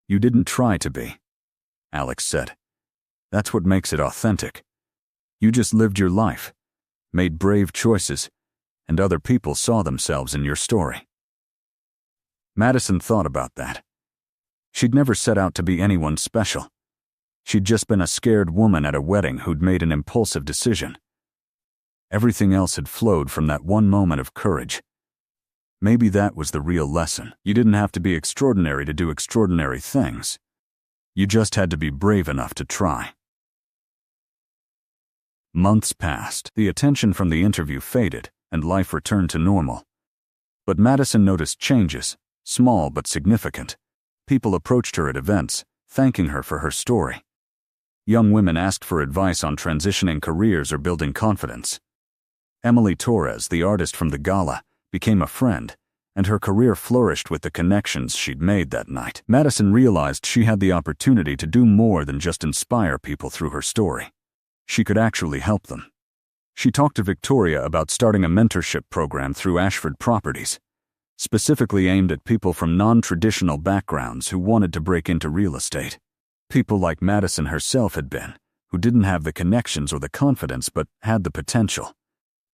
"You didn't try to be," Alex said. "That's what makes it authentic. You just lived your life, made brave choices, and other people saw themselves in your story." Madison thought about that. She'd never set out to be anyone special. She'd just been a scared woman at a wedding who'd made an impulsive decision. Everything else had flowed from that one moment of courage. Maybe that was the real lesson. You didn't have to be extraordinary to do extraordinary things. You just had to be brave enough to try. Months passed. The attention from the interview faded, and life returned to normal. But Madison noticed changes, small but significant. People approached her at events, thanking her for her story. Young women asked for advice on transitioning careers or building confidence. Emily Torres, the artist from the gala, became a friend, and her career flourished with the connections she'd made that night. Madison realized she had the opportunity to do more than just inspire people through her story. She could actually help them. She talked to Victoria about starting a mentorship program through Ashford Properties, specifically aimed at people from non-traditional backgrounds who wanted to break into real estate. People like Madison herself had been, who didn't have the connections or the confidence but had the potential.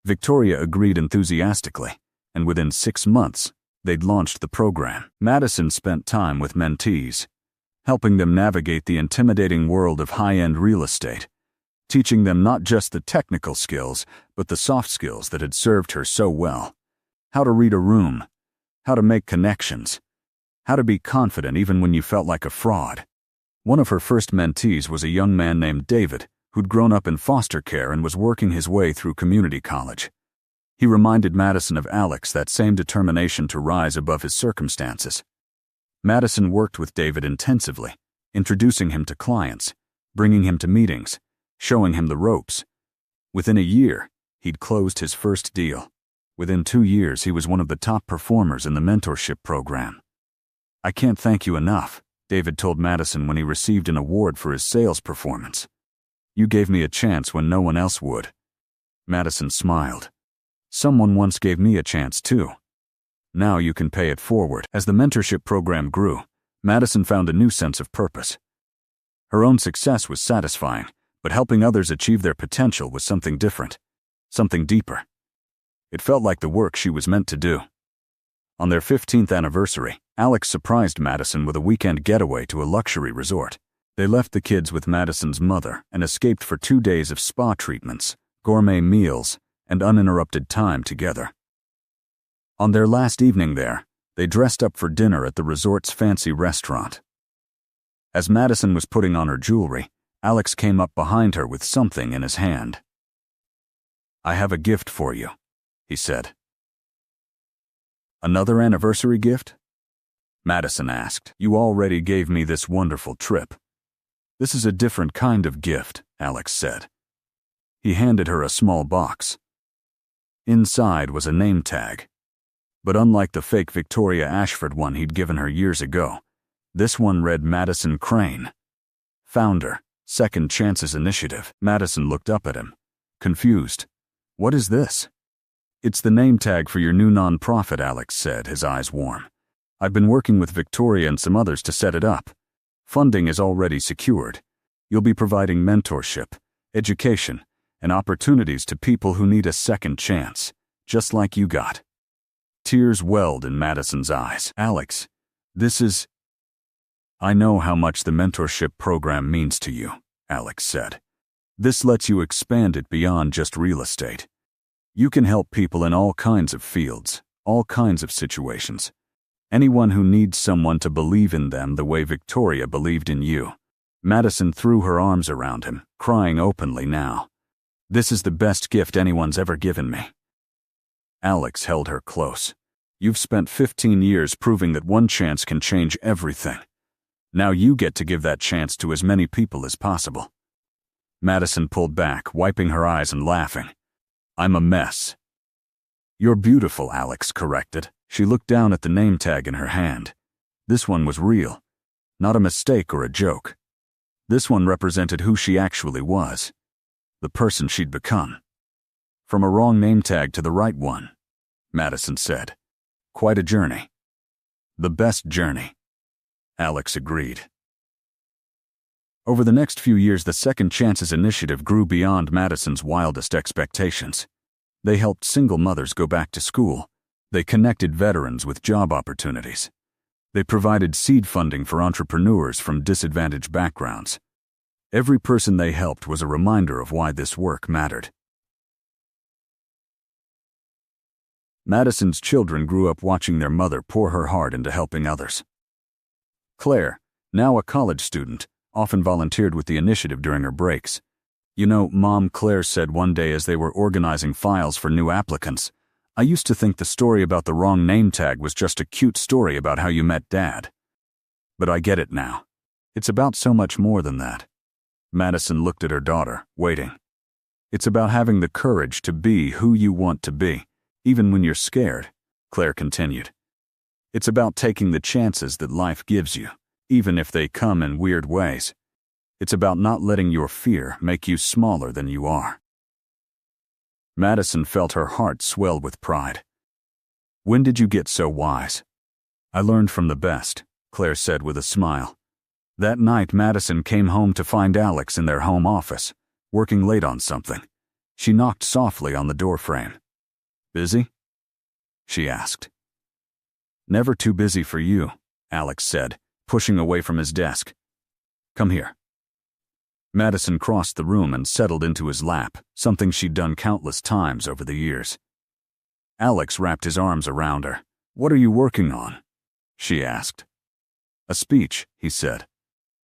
Victoria agreed enthusiastically, and within 6 months, they'd launched the program. Madison spent time with mentees, helping them navigate the intimidating world of high-end real estate, teaching them not just the technical skills, but the soft skills that had served her so well. How to read a room, how to make connections, how to be confident even when you felt like a fraud. One of her first mentees was a young man named David, who'd grown up in foster care and was working his way through community college. He reminded Madison of Alex, that same determination to rise above his circumstances. Madison worked with David intensively, introducing him to clients, bringing him to meetings, showing him the ropes. Within a year, he'd closed his first deal. Within 2 years, he was one of the top performers in the mentorship program. "I can't thank you enough," David told Madison when he received an award for his sales performance. "You gave me a chance when no one else would." Madison smiled. "Someone once gave me a chance too. Now you can pay it forward." As the mentorship program grew, Madison found a new sense of purpose. Her own success was satisfying, but helping others achieve their potential was something different, something deeper. It felt like the work she was meant to do. On their 15th anniversary, Alex surprised Madison with a weekend getaway to a luxury resort. They left the kids with Madison's mother and escaped for 2 days of spa treatments, gourmet meals, and uninterrupted time together. On their last evening there, they dressed up for dinner at the resort's fancy restaurant. As Madison was putting on her jewelry, Alex came up behind her with something in his hand. "I have a gift for you," he said. "Another anniversary gift?" Madison asked. "You already gave me this wonderful trip." "This is a different kind of gift," Alex said. He handed her a small box. Inside was a name tag. But unlike the fake Victoria Ashford one he'd given her years ago, this one read Madison Crane, founder, Second Chances Initiative. Madison looked up at him, confused. "What is this?" "It's the name tag for your new nonprofit," Alex said, his eyes warm. "I've been working with Victoria and some others to set it up. Funding is already secured. You'll be providing mentorship, education, and opportunities to people who need a second chance, just like you got." Tears welled in Madison's eyes. "Alex, this is—" "I know how much the mentorship program means to you," Alex said. "This lets you expand it beyond just real estate. You can help people in all kinds of fields, all kinds of situations. Anyone who needs someone to believe in them the way Victoria believed in you." Madison threw her arms around him, crying openly now. "This is the best gift anyone's ever given me." Alex held her close. "You've spent 15 years proving that one chance can change everything. Now you get to give that chance to as many people as possible." Madison pulled back, wiping her eyes and laughing. "I'm a mess." "You're beautiful," Alex corrected. She looked down at the name tag in her hand. This one was real, not a mistake or a joke. This one represented who she actually was, the person she'd become. "From a wrong name tag to the right one," Madison said. "Quite a journey." "The best journey," Alex agreed. Over the next few years, the Second Chances Initiative grew beyond Madison's wildest expectations. They helped single mothers go back to school. They connected veterans with job opportunities. They provided seed funding for entrepreneurs from disadvantaged backgrounds. Every person they helped was a reminder of why this work mattered. Madison's children grew up watching their mother pour her heart into helping others. Claire, now a college student, often volunteered with the initiative during her breaks. "You know, Mom," Claire said one day as they were organizing files for new applicants, "I used to think the story about the wrong name tag was just a cute story about how you met Dad. But I get it now. It's about so much more than that." Madison looked at her daughter, waiting. "It's about having the courage to be who you want to be, even when you're scared," Claire continued. "It's about taking the chances that life gives you, even if they come in weird ways. It's about not letting your fear make you smaller than you are." Madison felt her heart swell with pride. "When did you get so wise?" "I learned from the best," Claire said with a smile. That night, Madison came home to find Alex in their home office, working late on something. She knocked softly on the doorframe. "Busy?" she asked. "Never too busy for you," Alex said, pushing away from his desk. "Come here." Madison crossed the room and settled into his lap, something she'd done countless times over the years. Alex wrapped his arms around her. "What are you working on?" she asked. "A speech," he said.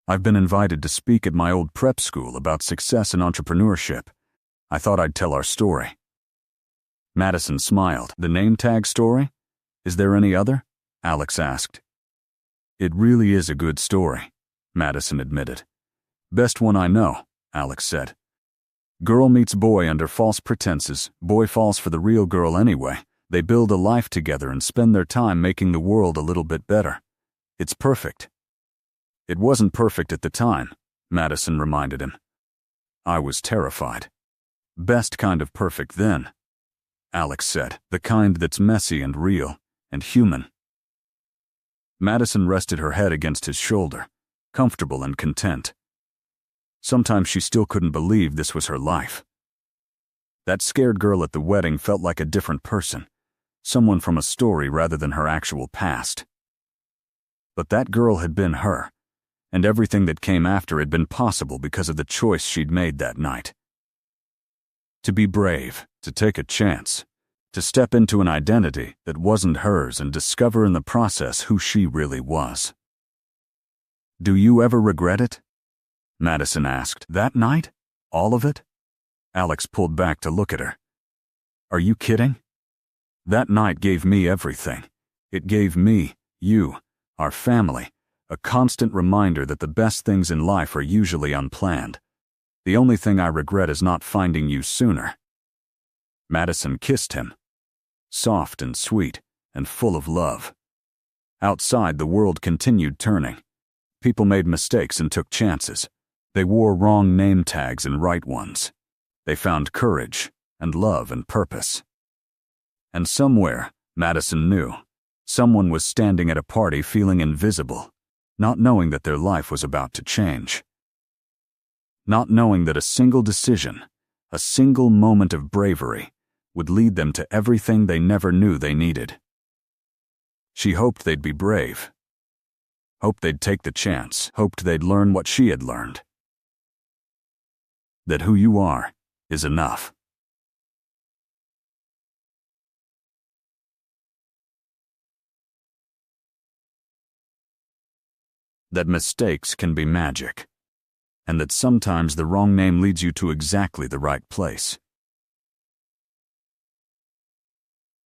"I've been invited to speak at my old prep school about success in entrepreneurship. I thought I'd tell our story." Madison smiled. "The name tag story? Is there any other?" Alex asked. "It really is a good story," Madison admitted. "Best one I know," Alex said. "Girl meets boy under false pretenses. Boy falls for the real girl anyway. They build a life together and spend their time making the world a little bit better. It's perfect." "It wasn't perfect at the time," Madison reminded him. "I was terrified." "Best kind of perfect then," Alex said. "The kind that's messy and real and human." Madison rested her head against his shoulder, comfortable and content. Sometimes she still couldn't believe this was her life. That scared girl at the wedding felt like a different person, someone from a story rather than her actual past. But that girl had been her, and everything that came after had been possible because of the choice she'd made that night. To be brave, to take a chance, to step into an identity that wasn't hers and discover in the process who she really was. "Do you ever regret it?" Madison asked. "That night? All of it?" Alex pulled back to look at her. "Are you kidding? That night gave me everything. It gave me, you, our family, a constant reminder that the best things in life are usually unplanned. The only thing I regret is not finding you sooner." Madison kissed him, soft and sweet and full of love. Outside, the world continued turning. People made mistakes and took chances. They wore wrong name tags and right ones. They found courage and love and purpose. And somewhere, Madison knew, someone was standing at a party feeling invisible, not knowing that their life was about to change. Not knowing that a single decision, a single moment of bravery, would lead them to everything they never knew they needed. She hoped they'd be brave. Hoped they'd take the chance. Hoped they'd learn what she had learned. That who you are is enough. That mistakes can be magic. And that sometimes the wrong name leads you to exactly the right place.